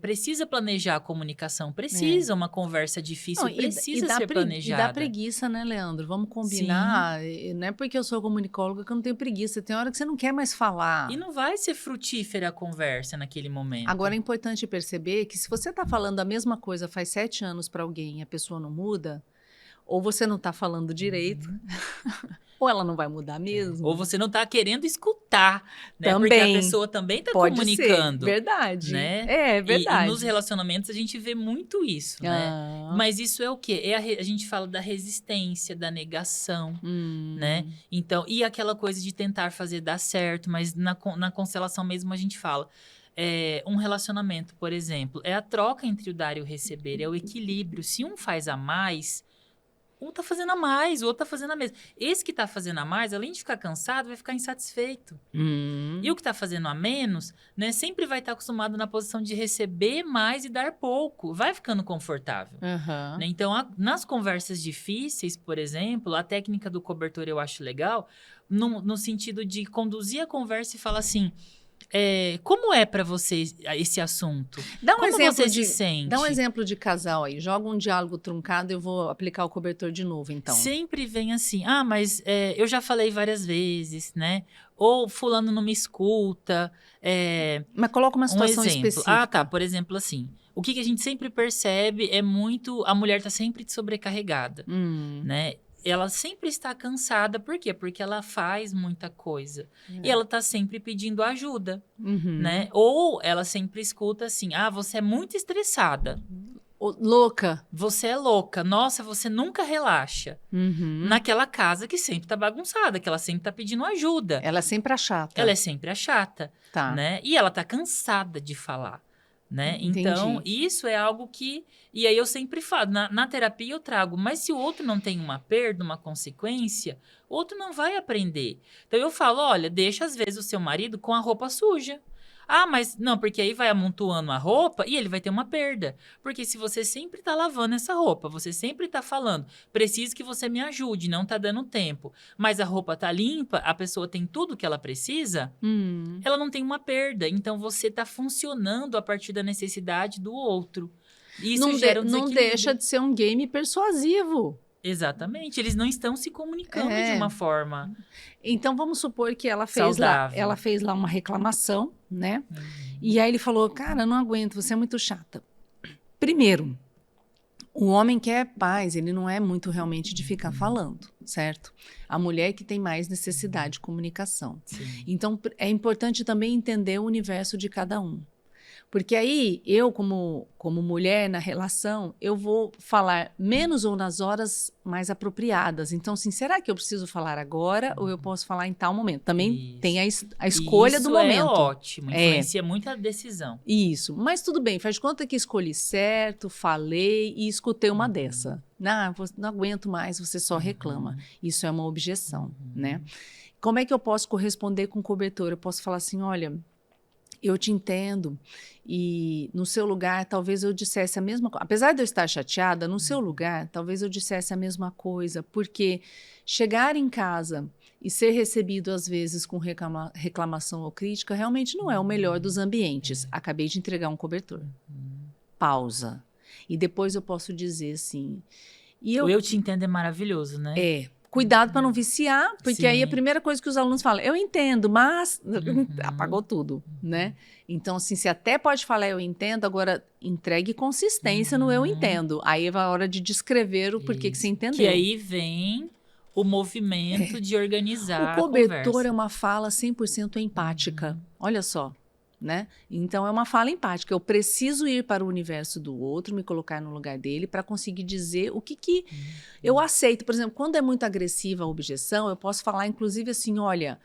precisa planejar a comunicação, precisa uma conversa difícil, Não, precisa ser planejada. E dá preguiça, né, Leandro? Vamos combinar. Não é porque eu sou comunicóloga que eu não tenho preguiça. Tem hora que você não quer mais falar. E não vai ser frutífera a conversa naquele momento. Agora é importante perceber que se você está falando a mesma coisa faz 7 anos para alguém e a pessoa não muda, ou você não está falando direito, ou ela não vai mudar mesmo. Ou você não está querendo escutar, né? Também. Porque a pessoa também está comunicando. Ser. Verdade. Né? É verdade. E nos relacionamentos a gente vê muito isso, né? Mas isso é o quê? A gente fala da resistência, da negação, né? Então, e aquela coisa de tentar fazer dar certo, mas na constelação mesmo a gente fala. Um relacionamento, por exemplo, é a troca entre o dar e o receber, é o equilíbrio. Se um faz a mais, um tá fazendo a mais, o outro tá fazendo a mesma. Esse que tá fazendo a mais, além de ficar cansado, vai ficar insatisfeito. E o que tá fazendo a menos, né, sempre vai estar acostumado na posição de receber mais e dar pouco. Vai ficando confortável. Né? Então, nas conversas difíceis, por exemplo, a técnica do cobertor eu acho legal, no sentido de conduzir a conversa e falar assim... como é pra você esse assunto? Como você se sente? Dá um exemplo de casal aí. Joga um diálogo truncado e eu vou aplicar o cobertor de novo, então. Sempre vem assim, mas eu já falei várias vezes, né? Ou fulano não me escuta. Mas coloca uma situação específica. Tá. Por exemplo, assim, o que a gente sempre percebe é muito... A mulher tá sempre sobrecarregada, né? Ela sempre está cansada. Por quê? Porque ela faz muita coisa. E ela está sempre pedindo ajuda, né? Ou ela sempre escuta assim, você é muito estressada. Louca. Você é louca. Nossa, você nunca relaxa. Naquela casa que sempre tá bagunçada, que ela sempre tá pedindo ajuda. Ela é sempre a chata. Ela é sempre a chata, tá. né? E ela tá cansada de falar. Né? Então, isso é algo que... E aí eu sempre falo, na terapia eu trago, mas se o outro não tem uma perda, uma consequência, o outro não vai aprender. Então eu falo, olha, deixa às vezes o seu marido com a roupa suja. Mas não, porque aí vai amontoando a roupa e ele vai ter uma perda. Porque se você sempre tá lavando essa roupa, você sempre tá falando, preciso que você me ajude, não tá dando tempo, mas a roupa tá limpa, a pessoa tem tudo que ela precisa, ela não tem uma perda. Então você tá funcionando a partir da necessidade do outro. Isso gera um desequilíbrio. Não deixa de ser um game persuasivo. Exatamente, eles não estão se comunicando de uma forma. Então vamos supor que ela fez lá uma reclamação, né? E aí ele falou, cara, não aguento, você é muito chata. Primeiro, o homem quer paz, ele não é muito realmente de ficar falando, certo? A mulher que tem mais necessidade de comunicação. Sim. Então é importante também entender o universo de cada um. Porque aí, eu como mulher na relação, eu vou falar menos ou nas horas mais apropriadas. Então, assim, será que eu preciso falar agora ou eu posso falar em tal momento? Também tem a escolha do momento. Isso é ótimo, influencia muito a decisão. Isso, mas tudo bem, faz de conta que escolhi certo, falei e escutei uma dessa. Não aguento mais, você só reclama. Isso é uma objeção, né? Como é que eu posso corresponder com cobertor? Eu posso falar assim, olha... Eu te entendo. E no seu lugar, talvez eu dissesse a mesma coisa. Apesar de eu estar chateada, no seu lugar, talvez eu dissesse a mesma coisa. Porque chegar em casa e ser recebido, às vezes, com reclamação ou crítica, realmente não é o melhor dos ambientes. Acabei de entregar um cobertor. Pausa. E depois eu posso dizer assim... Eu te entendo é maravilhoso, né? Cuidado para não viciar, porque aí a Sim. primeira coisa que os alunos falam, eu entendo, mas apagou tudo, né? Então, assim, você até pode falar eu entendo, agora entregue consistência no eu entendo. Aí é a hora de descrever o porquê que você entendeu. Que aí vem o movimento de organizar o a cobertor conversa. é uma fala 100% empática. Olha só. Né? Então é uma fala empática. Eu preciso ir para o universo do outro, me colocar no lugar dele para conseguir dizer o que eu aceito. Por exemplo, quando é muito agressiva a objeção, eu posso falar, inclusive, assim: olha,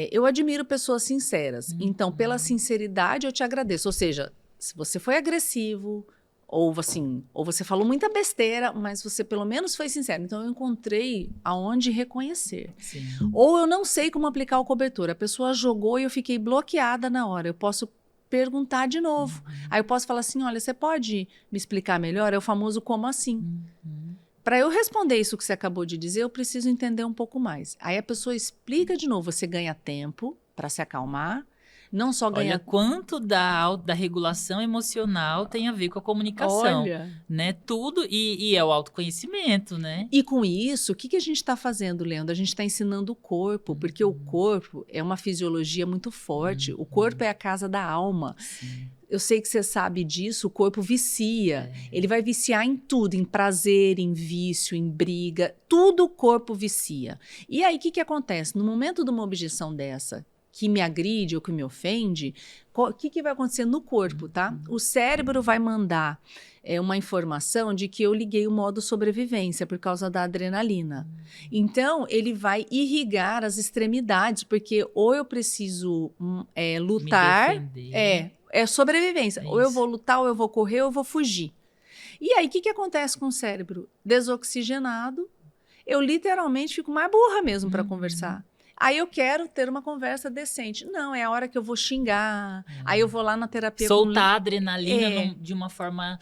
eu admiro pessoas sinceras. Então, pela sinceridade, eu te agradeço. Ou seja, se você foi agressivo, ou você falou muita besteira, mas você pelo menos foi sincero. Então, eu encontrei aonde reconhecer. Sim. Ou eu não sei como aplicar o cobertor. A pessoa jogou e eu fiquei bloqueada na hora. Eu posso perguntar de novo. Aí eu posso falar assim, olha, você pode me explicar melhor? É o famoso como assim. Para eu responder isso que você acabou de dizer, eu preciso entender um pouco mais. Aí a pessoa explica de novo. Você ganha tempo para se acalmar. Não só ganha... Olha quanto da regulação emocional tem a ver com a comunicação. Olha. Né? Tudo, e é o autoconhecimento, né? E com isso, o que a gente está fazendo, Leandro? A gente está ensinando o corpo, porque o corpo é uma fisiologia muito forte. O corpo é a casa da alma. Sim. Eu sei que você sabe disso, o corpo vicia. Ele vai viciar em tudo, em prazer, em vício, em briga. Tudo o corpo vicia. E aí, o que acontece? No momento de uma objeção dessa, que me agride ou que me ofende, o que vai acontecer no corpo, tá? O cérebro vai mandar uma informação de que eu liguei o modo sobrevivência por causa da adrenalina. Então, ele vai irrigar as extremidades, porque ou eu preciso lutar... Me defender. É sobrevivência. Ou eu vou lutar, ou eu vou correr, ou eu vou fugir. E aí, o que acontece com o cérebro? Desoxigenado, eu literalmente fico mais burra mesmo para conversar. Aí eu quero ter uma conversa decente. Não, é a hora que eu vou xingar. Aí eu vou lá na terapia... Soltar a adrenalina de uma forma...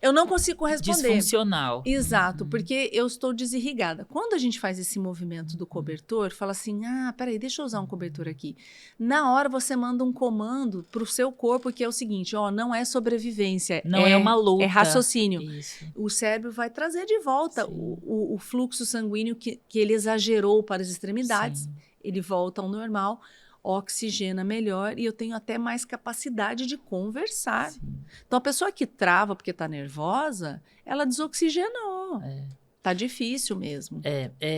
Eu não consigo corresponder. Disfuncional. Exato, porque eu estou desirrigada. Quando a gente faz esse movimento do cobertor, fala assim, peraí, deixa eu usar um cobertor aqui. Na hora você manda um comando para o seu corpo, que é o seguinte, não é sobrevivência. Não é uma luta. É raciocínio. Isso. O cérebro vai trazer de volta o fluxo sanguíneo que ele exagerou para as extremidades. Sim. Ele volta ao normal, oxigena melhor e eu tenho até mais capacidade de conversar. Sim. Então, a pessoa que trava porque está nervosa, ela desoxigenou. Tá difícil mesmo.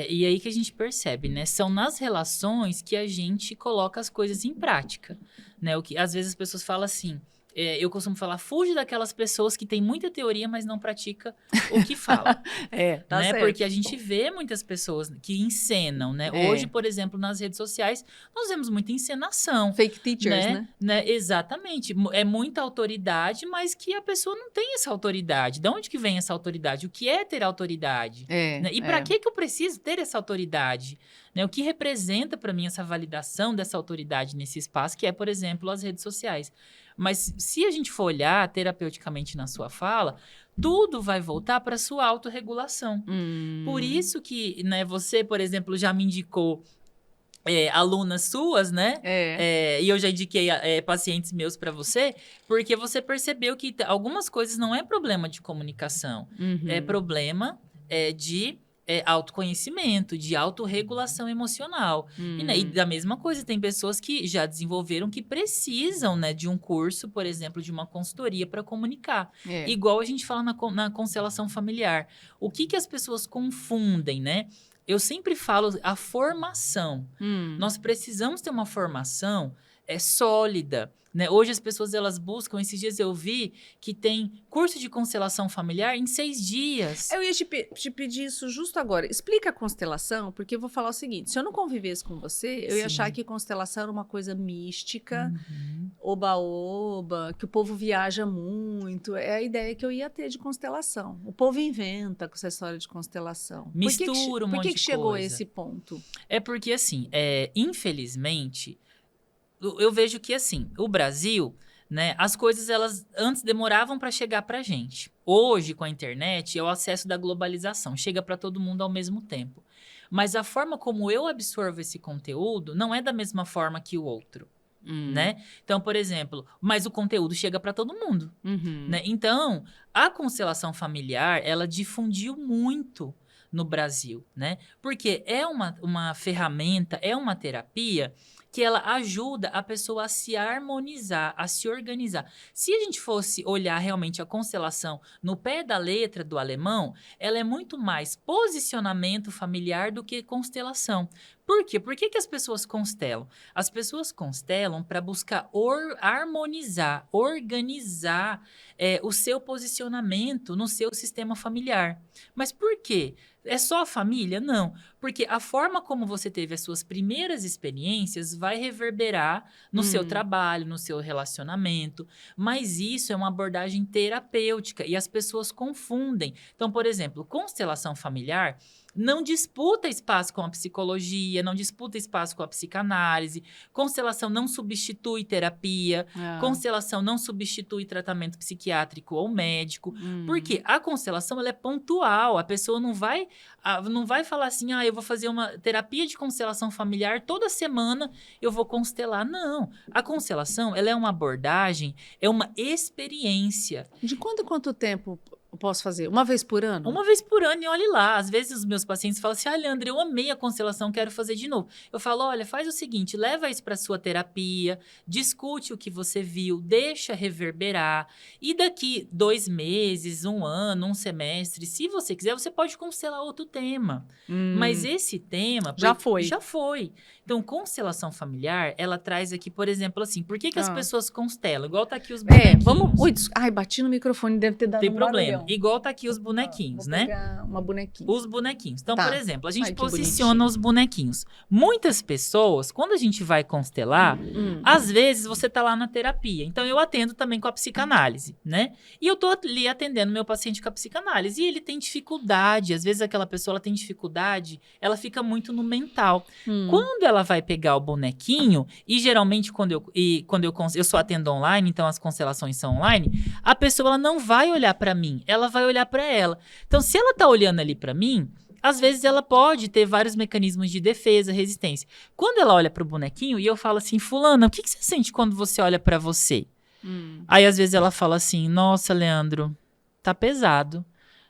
E aí que a gente percebe, né? São nas relações que a gente coloca as coisas em prática, né? O que às vezes as pessoas falam assim... eu costumo falar, fuge daquelas pessoas que têm muita teoria, mas não pratica o que fala. Tá né? certo. Porque a gente vê muitas pessoas que encenam, né? Hoje, por exemplo, nas redes sociais, nós vemos muita encenação. Fake teachers, né? Exatamente. É muita autoridade, mas que a pessoa não tem essa autoridade. De onde que vem essa autoridade? O que é ter autoridade? Né? E para que eu preciso ter essa autoridade? Né? O que representa para mim essa validação dessa autoridade nesse espaço, que é, por exemplo, as redes sociais. Mas se a gente for olhar terapeuticamente na sua fala, tudo vai voltar para a sua autorregulação. Por isso que, né, você, por exemplo, já me indicou alunas suas, né? E eu já indiquei pacientes meus para você, porque você percebeu que algumas coisas não é problema de comunicação, é problema de... autoconhecimento, de autorregulação emocional. E da mesma coisa, tem pessoas que já desenvolveram que precisam, né, de um curso, por exemplo, de uma consultoria para comunicar. Igual a gente fala na constelação familiar. O que as pessoas confundem, né? Eu sempre falo a formação. Nós precisamos ter uma formação sólida. Né? Hoje as pessoas elas buscam, esses dias eu vi que tem curso de constelação familiar em 6 dias. Eu ia te pedir isso justo agora. Explica a constelação, porque eu vou falar o seguinte, se eu não convivesse com você, eu ia achar que constelação era uma coisa mística, oba-oba, que o povo viaja muito. É a ideia que eu ia ter de constelação. O povo inventa com essa história de constelação. Mistura um monte de coisa. Por que chegou a esse ponto? É porque, assim, infelizmente... eu vejo que, assim, o Brasil, né, as coisas, elas antes demoravam para chegar pra gente. Hoje, com a internet, é o acesso da globalização. Chega para todo mundo ao mesmo tempo. Mas a forma como eu absorvo esse conteúdo não é da mesma forma que o outro, né? Então, por exemplo, mas o conteúdo chega para todo mundo, né? Então, a constelação familiar, ela difundiu muito no Brasil, né? Porque é uma ferramenta, é uma terapia que ela ajuda a pessoa a se harmonizar, a se organizar. Se a gente fosse olhar realmente a constelação no pé da letra do alemão, ela é muito mais posicionamento familiar do que constelação. Por quê? Por que as pessoas constelam? As pessoas constelam para buscar harmonizar, organizar o seu posicionamento no seu sistema familiar. Mas por quê? É só a família? Não. Porque a forma como você teve as suas primeiras experiências vai reverberar no seu trabalho, no seu relacionamento. Mas isso é uma abordagem terapêutica e as pessoas confundem. Então, por exemplo, constelação familiar não disputa espaço com a psicologia, não disputa espaço com a psicanálise. Constelação não substitui terapia. Constelação não substitui tratamento psiquiátrico ou médico. Porque a constelação, ela é pontual. A pessoa não vai falar assim, eu vou fazer uma terapia de constelação familiar, toda semana eu vou constelar. Não. A constelação, ela é uma abordagem, é uma experiência. De quanto tempo eu posso fazer? Uma vez por ano? Uma vez por ano, e olhe lá. Às vezes os meus pacientes falam assim, Leandro, eu amei a constelação, quero fazer de novo. Eu falo, olha, faz o seguinte, leva isso para sua terapia, discute o que você viu, deixa reverberar. E daqui 2 meses, 1 ano, 1 semestre, se você quiser, você pode constelar outro tema. Mas esse tema... Já foi. Já foi. Então, constelação familiar, ela traz aqui, por exemplo, assim, por que as pessoas constelam? Igual tá aqui os bonequinhos. Ai, bati no microfone, deve ter dado Tem um problema. barulhão. Igual tá aqui os bonequinhos, Vou né? pegar uma bonequinha. Os bonequinhos. Então, por exemplo, a gente Ai, que posiciona bonitinho. os bonequinhos. Muitas pessoas, quando a gente vai constelar, às vezes você tá lá na terapia. Então, eu atendo também com a psicanálise, né? E eu tô ali atendendo meu paciente com a psicanálise. E ele tem dificuldade. Às vezes aquela pessoa ela tem dificuldade, ela fica muito no mental. Quando ela vai pegar o bonequinho, e geralmente quando eu só atendo online, então as constelações são online, a pessoa ela não vai olhar pra mim, ela vai olhar pra ela. Então, se ela tá olhando ali pra mim, às vezes ela pode ter vários mecanismos de defesa, resistência. Quando ela olha pro bonequinho e eu falo assim, fulana, o que você sente quando você olha pra você? Aí, às vezes ela fala assim, nossa, Leandro, tá pesado.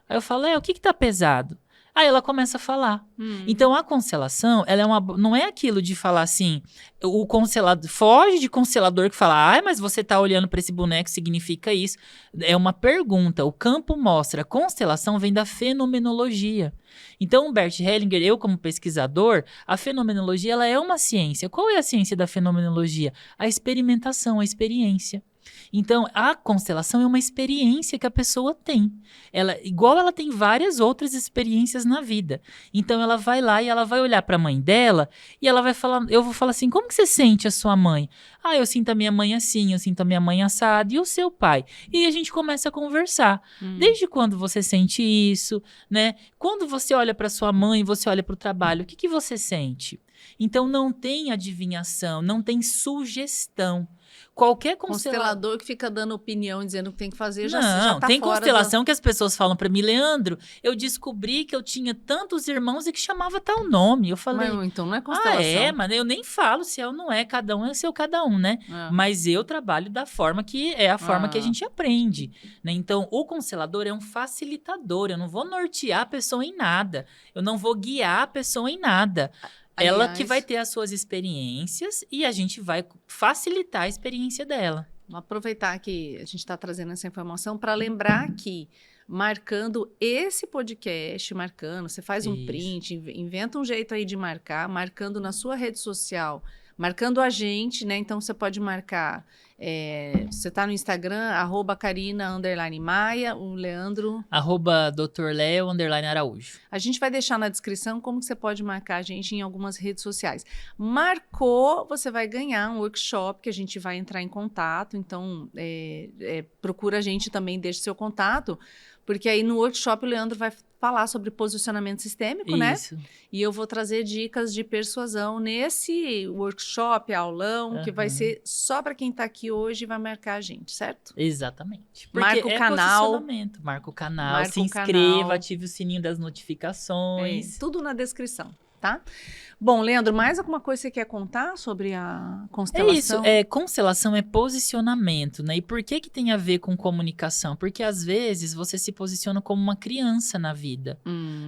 Aí eu falo, o que tá pesado? Aí ela começa a falar. Então, a constelação, ela não é aquilo de falar assim, o constelador, foge de constelador que fala, mas você tá olhando para esse boneco, significa isso. É uma pergunta, o campo mostra, a constelação vem da fenomenologia. Então, o Bert Hellinger, eu como pesquisador, a fenomenologia, ela é uma ciência. Qual é a ciência da fenomenologia? A experimentação, a experiência. Então, a constelação é uma experiência que a pessoa tem. Igual ela tem várias outras experiências na vida. Então, ela vai lá e ela vai olhar para a mãe dela e ela vai falar, eu vou falar assim, como que você sente a sua mãe? Eu sinto a minha mãe assim, eu sinto a minha mãe assada, e o seu pai? E a gente começa a conversar. Desde quando você sente isso, né? Quando você olha para sua mãe, você olha para o trabalho, o que você sente? Então, não tem adivinhação, não tem sugestão. Qualquer constelador que fica dando opinião, dizendo o que tem que fazer, já não, tá tem fora constelação que as pessoas falam pra mim, Leandro, eu descobri que eu tinha tantos irmãos e que chamava tal nome. Eu falei, mas então não é constelação. Mas eu nem falo se é ou não é, cada um é seu cada um, né? Mas eu trabalho da forma que é a forma que a gente aprende, né? Então, o constelador é um facilitador, eu não vou nortear a pessoa em nada, eu não vou guiar a pessoa em nada. Ela que vai ter as suas experiências e a gente vai facilitar a experiência dela. Vou aproveitar que a gente está trazendo essa informação para lembrar que, marcando esse podcast, você faz um print, inventa um jeito aí de marcar, marcando na sua rede social, marcando a gente, né? Então, você pode marcar, você está no Instagram, @Carina_Maia, o Leandro... @Dr.Leo_Araújo. A gente vai deixar na descrição como que você pode marcar a gente em algumas redes sociais. Marcou, você vai ganhar um workshop que a gente vai entrar em contato, então procura a gente também, deixe seu contato, Porque aí no workshop o Leandro vai falar sobre posicionamento sistêmico, né? Isso. E eu vou trazer dicas de persuasão nesse workshop, aulão, que vai ser só para quem está aqui hoje e vai marcar a gente, certo? Exatamente. Porque Marca o canal. posicionamento. Marca o canal, Marca se o inscreva, canal. ative o sininho das notificações. Tudo na descrição, tá? Bom, Leandro, mais alguma coisa que você quer contar sobre a constelação? É isso, constelação é posicionamento, né? E por que tem a ver com comunicação? Porque às vezes você se posiciona como uma criança na vida,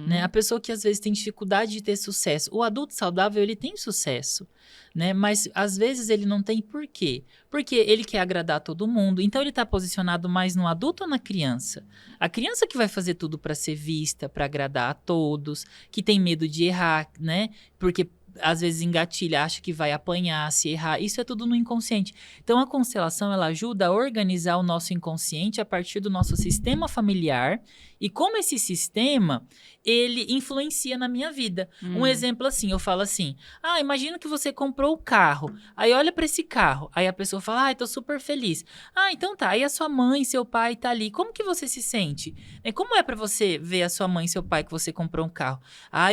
né? A pessoa que às vezes tem dificuldade de ter sucesso. O adulto saudável, ele tem sucesso, né? Mas às vezes ele não tem por quê? Porque ele quer agradar todo mundo. Então ele está posicionado mais no adulto ou na criança? A criança que vai fazer tudo para ser vista, para agradar a todos, que tem medo de errar, né? Porque às vezes engatilha, acha que vai apanhar, se errar. Isso é tudo no inconsciente. Então, a constelação, ela ajuda a organizar o nosso inconsciente a partir do nosso sistema familiar e como esse sistema, ele influencia na minha vida. Um exemplo assim, eu falo assim, imagina que você comprou o carro, aí olha para esse carro, aí a pessoa fala, tô super feliz. Então tá, aí a sua mãe, seu pai tá ali, como que você se sente? Como é para você ver a sua mãe e seu pai que você comprou um carro?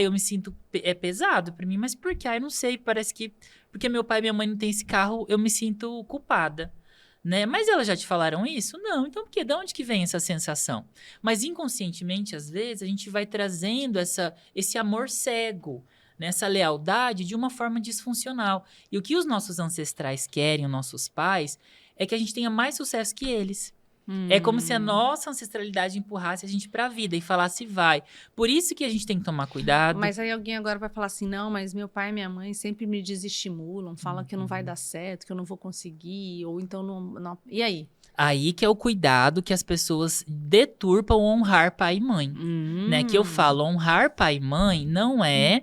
Eu me sinto, é pesado para mim, mas por quê? Eu não sei, parece que, porque meu pai e minha mãe não têm esse carro, eu me sinto culpada. Né? Mas elas já te falaram isso? Não. Então, por quê? De onde que vem essa sensação? Mas inconscientemente, às vezes, a gente vai trazendo esse amor cego, né? Essa lealdade de uma forma disfuncional. E o que os nossos ancestrais querem, os nossos pais, é que a gente tenha mais sucesso que eles. É como se a nossa ancestralidade empurrasse a gente para a vida e falasse vai. Por isso que a gente tem que tomar cuidado. Mas aí alguém agora vai falar assim, não, mas meu pai e minha mãe sempre me desestimulam, falam que não vai dar certo, que eu não vou conseguir, ou então não... E aí? Aí que é o cuidado que as pessoas deturpam honrar pai e mãe, né? Que eu falo, honrar pai e mãe não é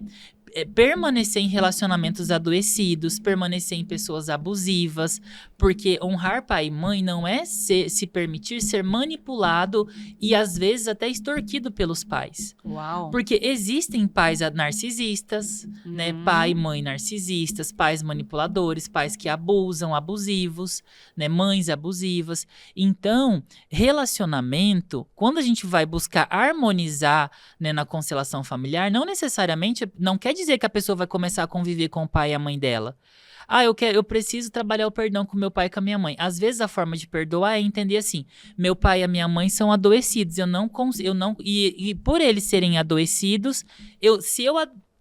permanecer em relacionamentos adoecidos, permanecer em pessoas abusivas, porque honrar pai e mãe não é se permitir ser manipulado e às vezes até extorquido pelos pais. Uau. Porque existem pais narcisistas, né? Pai e mãe narcisistas, pais manipuladores, pais que abusam, abusivos, né? Mães abusivas. Então, relacionamento, quando a gente vai buscar harmonizar, né, na constelação familiar, não necessariamente, não quer dizer que a pessoa vai começar a conviver com o pai e a mãe dela. Eu preciso trabalhar o perdão com meu pai e com a minha mãe. Às vezes a forma de perdoar é entender assim, meu pai e a minha mãe são adoecidos, e por eles serem adoecidos, se eu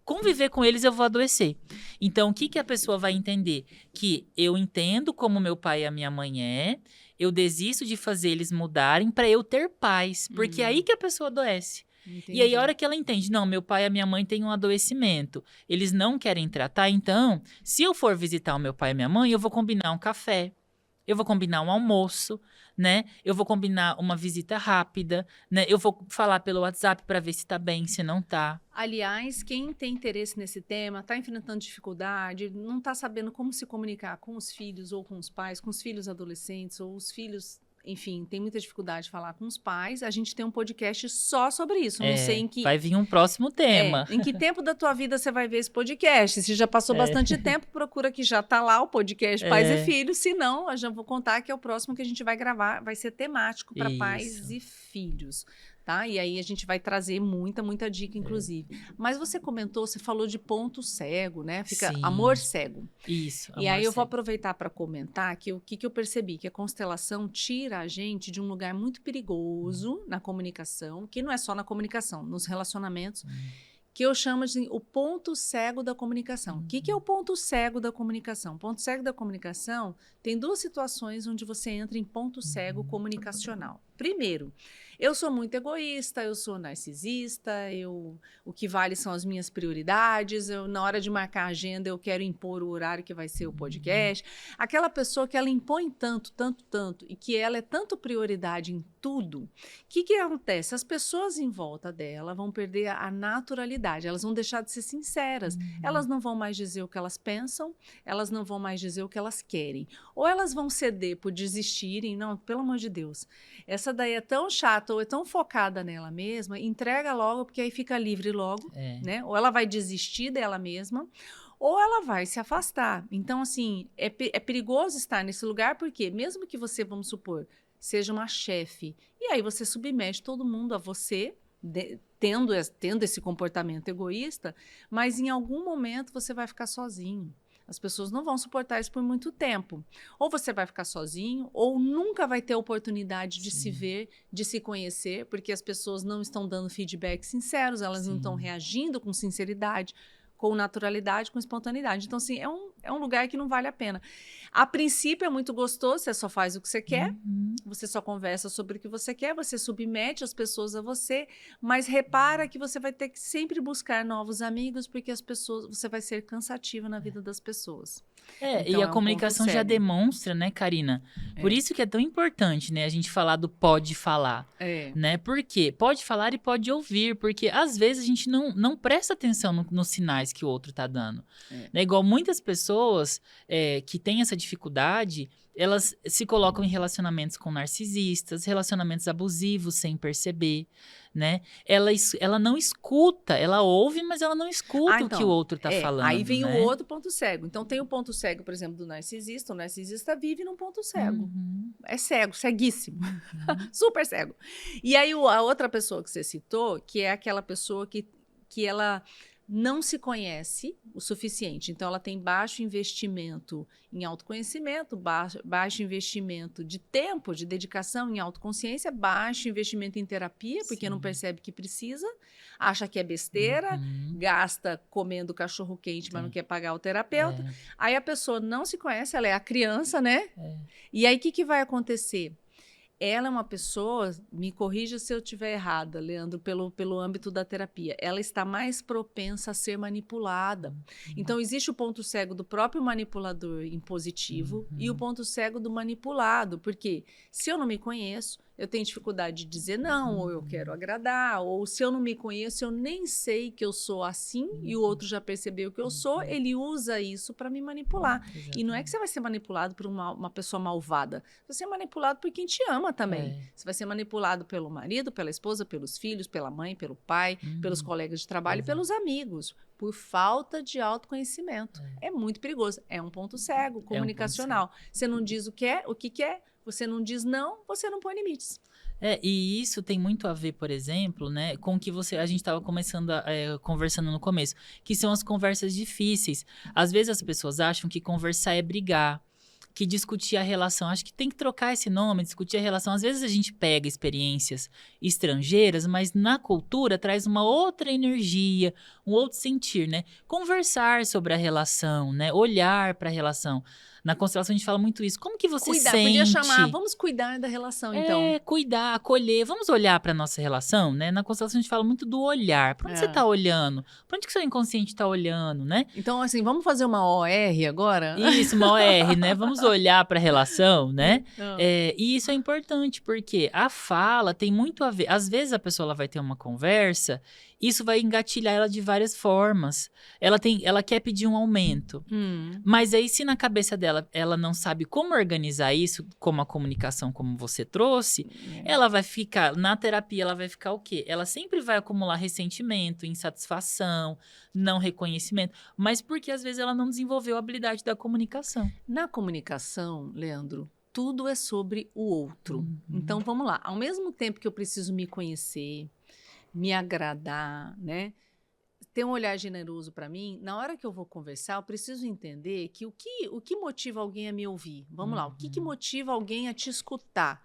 conviver com eles, eu vou adoecer. Então, o que a pessoa vai entender? Que eu entendo como meu pai e a minha mãe eu desisto de fazer eles mudarem para eu ter paz, porque é aí que a pessoa adoece. Entendi. E aí, a hora que ela entende, não, meu pai e a minha mãe têm um adoecimento, eles não querem tratar, então, se eu for visitar o meu pai e a minha mãe, eu vou combinar um café, eu vou combinar um almoço, né? Eu vou combinar uma visita rápida, né? Eu vou falar pelo WhatsApp para ver se tá bem, se não tá. Aliás, quem tem interesse nesse tema, está enfrentando dificuldade, não está sabendo como se comunicar com os filhos ou com os pais, com os filhos adolescentes ou os filhos... Enfim, tem muita dificuldade de falar com os pais. A gente tem um podcast só sobre isso. Não sei em que... Vai vir um próximo tema. Em que tempo da tua vida você vai ver esse podcast? Se já passou bastante tempo, procura que já está lá o podcast Pais e Filhos. Se não, eu já vou contar que é o próximo que a gente vai gravar. Vai ser temático para pais e filhos. Tá? E aí a gente vai trazer muita dica, inclusive. Mas você comentou, você falou de ponto cego, né? Fica amor cego. Isso. E aí eu vou aproveitar para comentar que o que eu percebi, que a constelação tira a gente de um lugar muito perigoso na comunicação, que não é só na comunicação, nos relacionamentos, que eu chamo de o ponto cego da comunicação. O que é o ponto cego da comunicação? O ponto cego da comunicação tem duas situações onde você entra em ponto cego comunicacional. Primeiro, eu sou muito egoísta, eu sou narcisista, o que vale são as minhas prioridades, na hora de marcar a agenda eu quero impor o horário que vai ser o podcast. Aquela pessoa que ela impõe tanto, e que ela é tanto prioridade em tudo, o que acontece? As pessoas em volta dela vão perder a naturalidade, elas vão deixar de ser sinceras, elas não vão mais dizer o que elas pensam, elas não vão mais dizer o que elas querem, ou elas vão ceder por desistirem, não, pelo amor de Deus, essa daí é tão chata ou é tão focada nela mesma, entrega logo, porque aí fica livre logo, né? Ou ela vai desistir dela mesma, ou ela vai se afastar. Então, assim, é perigoso estar nesse lugar, porque mesmo que você, vamos supor, seja uma chefe. E aí você submete todo mundo a você, tendo esse comportamento egoísta, mas em algum momento você vai ficar sozinho. As pessoas não vão suportar isso por muito tempo. Ou você vai ficar sozinho, ou nunca vai ter oportunidade de se ver, de se conhecer, porque as pessoas não estão dando feedback sinceros, elas não estão reagindo com sinceridade, com naturalidade, com espontaneidade. Então, assim, é um lugar que não vale a pena. A princípio é muito gostoso, você só faz o que você quer, você só conversa sobre o que você quer, você submete as pessoas a você, mas repara que você vai ter que sempre buscar novos amigos, porque as pessoas, você vai ser cansativa na vida das pessoas. E a comunicação já demonstra, né, Karina? Por isso que é tão importante, né, a gente falar do pode falar, né? Por quê? Pode falar e pode ouvir, porque às vezes a gente não presta atenção nos sinais que o outro tá dando. Né? Igual muitas pessoas que têm essa dificuldade, elas se colocam em relacionamentos com narcisistas, relacionamentos abusivos sem perceber, né? Ela não escuta, ela ouve, mas ela não escuta o que o outro tá falando. Aí vem né? o outro ponto cego. Então tem o ponto cego, por exemplo, do narcisista. O narcisista vive num ponto cego. É cego, ceguíssimo. Super cego. E aí a outra pessoa que você citou, que é aquela pessoa que ela não se conhece o suficiente. Então, ela tem baixo investimento em autoconhecimento, baixo investimento de tempo, de dedicação em autoconsciência, baixo investimento em terapia, porque não percebe que precisa, acha que é besteira, gasta comendo cachorro quente, mas não quer pagar o terapeuta. Aí a pessoa não se conhece, ela é a criança, né? E aí, o que vai acontecer? Ela é uma pessoa, me corrija se eu estiver errada, Leandro, pelo âmbito da terapia, ela está mais propensa a ser manipulada. Então, existe o ponto cego do próprio manipulador impositivo e o ponto cego do manipulado, porque se eu não me conheço, eu tenho dificuldade de dizer não, ou eu quero agradar, ou se eu não me conheço, eu nem sei que eu sou assim e o outro já percebeu que eu sou, ele usa isso para me manipular. E não é que você vai ser manipulado por uma pessoa malvada, você vai ser manipulado por quem te ama também. Você vai ser manipulado pelo marido, pela esposa, pelos filhos, pela mãe, pelo pai, pelos colegas de trabalho e pelos amigos, por falta de autoconhecimento. É muito perigoso. É um ponto cego comunicacional. Você não diz o que quer, você não diz não, você não põe limites. E isso tem muito a ver, por exemplo, né, com o que a gente estava conversando no começo, que são as conversas difíceis. Às vezes as pessoas acham que conversar é brigar, que discutir a relação, acho que tem que trocar esse nome, discutir a relação. Às vezes a gente pega experiências estrangeiras, mas na cultura traz uma outra energia, um outro sentir, né? Conversar sobre a relação, né? Olhar para a relação. Na constelação a gente fala muito isso. Como que você sente? Podia chamar, vamos cuidar da relação, então. Cuidar, acolher. Vamos olhar para nossa relação, né? Na constelação a gente fala muito do olhar. Para onde você tá olhando? Para onde que seu inconsciente tá olhando, né? Então, assim, vamos fazer uma OR agora? Isso, uma OR, né? Vamos olhar para a relação, né? E isso é importante, porque a fala tem muito a ver. Às vezes a pessoa ela vai ter uma conversa, isso vai engatilhar ela de várias formas. Ela quer pedir um aumento. Mas aí, se na cabeça dela ela não sabe como organizar isso, como a comunicação, como você trouxe, ela vai ficar, na terapia, ela vai ficar o quê? Ela sempre vai acumular ressentimento, insatisfação, não reconhecimento, mas porque às vezes ela não desenvolveu a habilidade da comunicação. Na comunicação, Leandro, tudo é sobre o outro. Então, vamos lá. Ao mesmo tempo que eu preciso me conhecer, me agradar, né? Ter um olhar generoso para mim, na hora que eu vou conversar, eu preciso entender que o que motiva alguém a me ouvir? Vamos lá, o que motiva alguém a te escutar?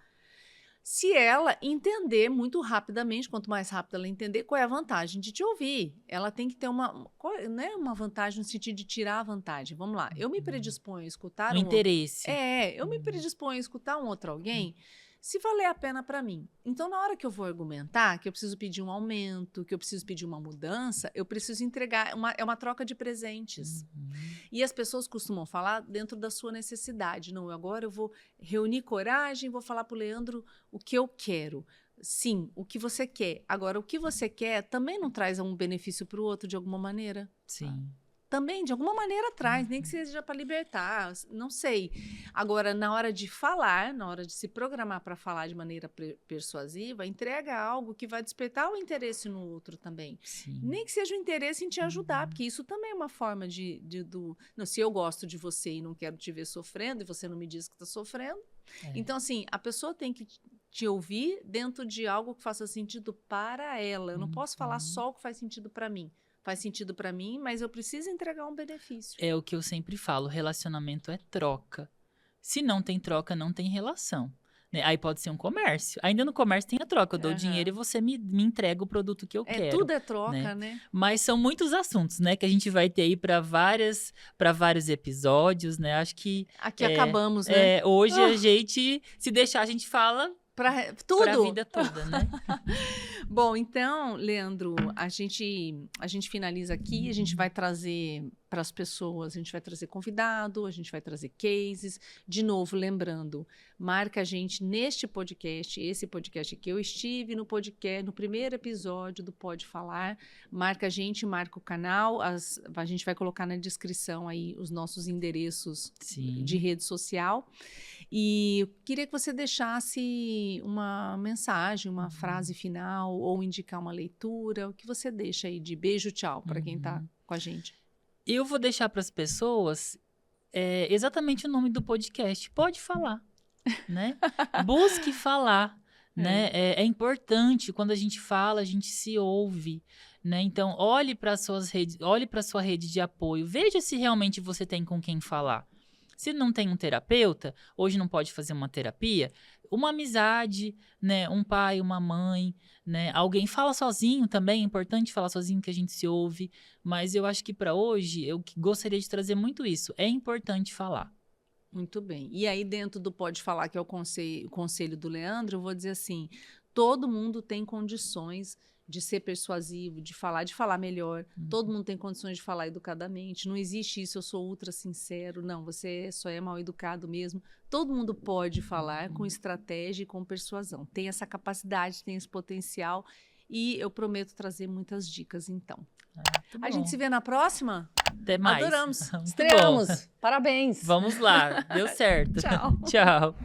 Se ela entender muito rapidamente, quanto mais rápido ela entender, qual é a vantagem de te ouvir? Ela tem que ter uma vantagem no sentido de tirar a vantagem. Vamos lá, eu me predisponho a escutar interesse. Eu me predisponho a escutar um outro alguém se valer a pena para mim. Então, na hora que eu vou argumentar, que eu preciso pedir um aumento, que eu preciso pedir uma mudança, eu preciso entregar, é uma troca de presentes. E as pessoas costumam falar dentro da sua necessidade. Não, agora eu vou reunir coragem, vou falar para o Leandro o que eu quero. Sim, o que você quer. Agora, o que você quer também não traz um benefício para o outro de alguma maneira? Sim. Também, de alguma maneira, traz, nem que seja para libertar, não sei. Agora, na hora de falar, na hora de se programar para falar de maneira persuasiva, entrega algo que vai despertar o interesse no outro também. Sim. Nem que seja o interesse em te ajudar, porque isso também é uma forma não, se eu gosto de você e não quero te ver sofrendo, e você não me diz que está sofrendo, Então, assim, a pessoa tem que te ouvir dentro de algo que faça sentido para ela. Eu não posso falar só o que faz sentido para mim. Faz sentido para mim, mas eu preciso entregar um benefício. É o que eu sempre falo, relacionamento é troca. Se não tem troca, não tem relação. Né? Aí pode ser um comércio. Ainda no comércio tem a troca. Eu dou dinheiro e você me entrega o produto que eu quero. Tudo é troca, né? Mas são muitos assuntos, né? Que a gente vai ter aí para vários episódios, né? Acho que... Aqui acabamos, né? Hoje a gente, se deixar, a gente fala... Tudo. Pra vida toda, né? Bom, então, Leandro, a gente finaliza aqui, a gente vai trazer para as pessoas, a gente vai trazer convidado, a gente vai trazer cases. De novo, lembrando, marca a gente neste podcast, esse podcast que eu estive no podcast, no primeiro episódio do Pode Falar. Marca a gente, marca o canal, a gente vai colocar na descrição aí os nossos endereços de rede social. E eu queria que você deixasse uma mensagem, uma frase final, ou indicar uma leitura, o que você deixa aí de beijo, tchau, para quem está com a gente. Eu vou deixar para as pessoas exatamente o nome do podcast. Pode falar, né? Busque falar, né? É importante, quando a gente fala, a gente se ouve, né? Então, olhe para suas redes, olhe para sua rede de apoio, veja se realmente você tem com quem falar. Se não tem um terapeuta, hoje não pode fazer uma terapia, uma amizade, né? Um pai, uma mãe, né? Alguém fala sozinho também, é importante falar sozinho que a gente se ouve, mas eu acho que para hoje eu gostaria de trazer muito isso, é importante falar. Muito bem. E aí dentro do Pode Falar, que é o conselho do Leandro, eu vou dizer assim, todo mundo tem condições de ser persuasivo, de falar melhor. Todo mundo tem condições de falar educadamente. Não existe isso, eu sou ultra sincero. Não, você só é mal educado mesmo. Todo mundo pode falar com estratégia e com persuasão. Tem essa capacidade, tem esse potencial. E eu prometo trazer muitas dicas, então. A gente se vê na próxima? Até mais. Adoramos. Estreamos. Bom. Parabéns. Vamos lá. Deu certo. Tchau. Tchau.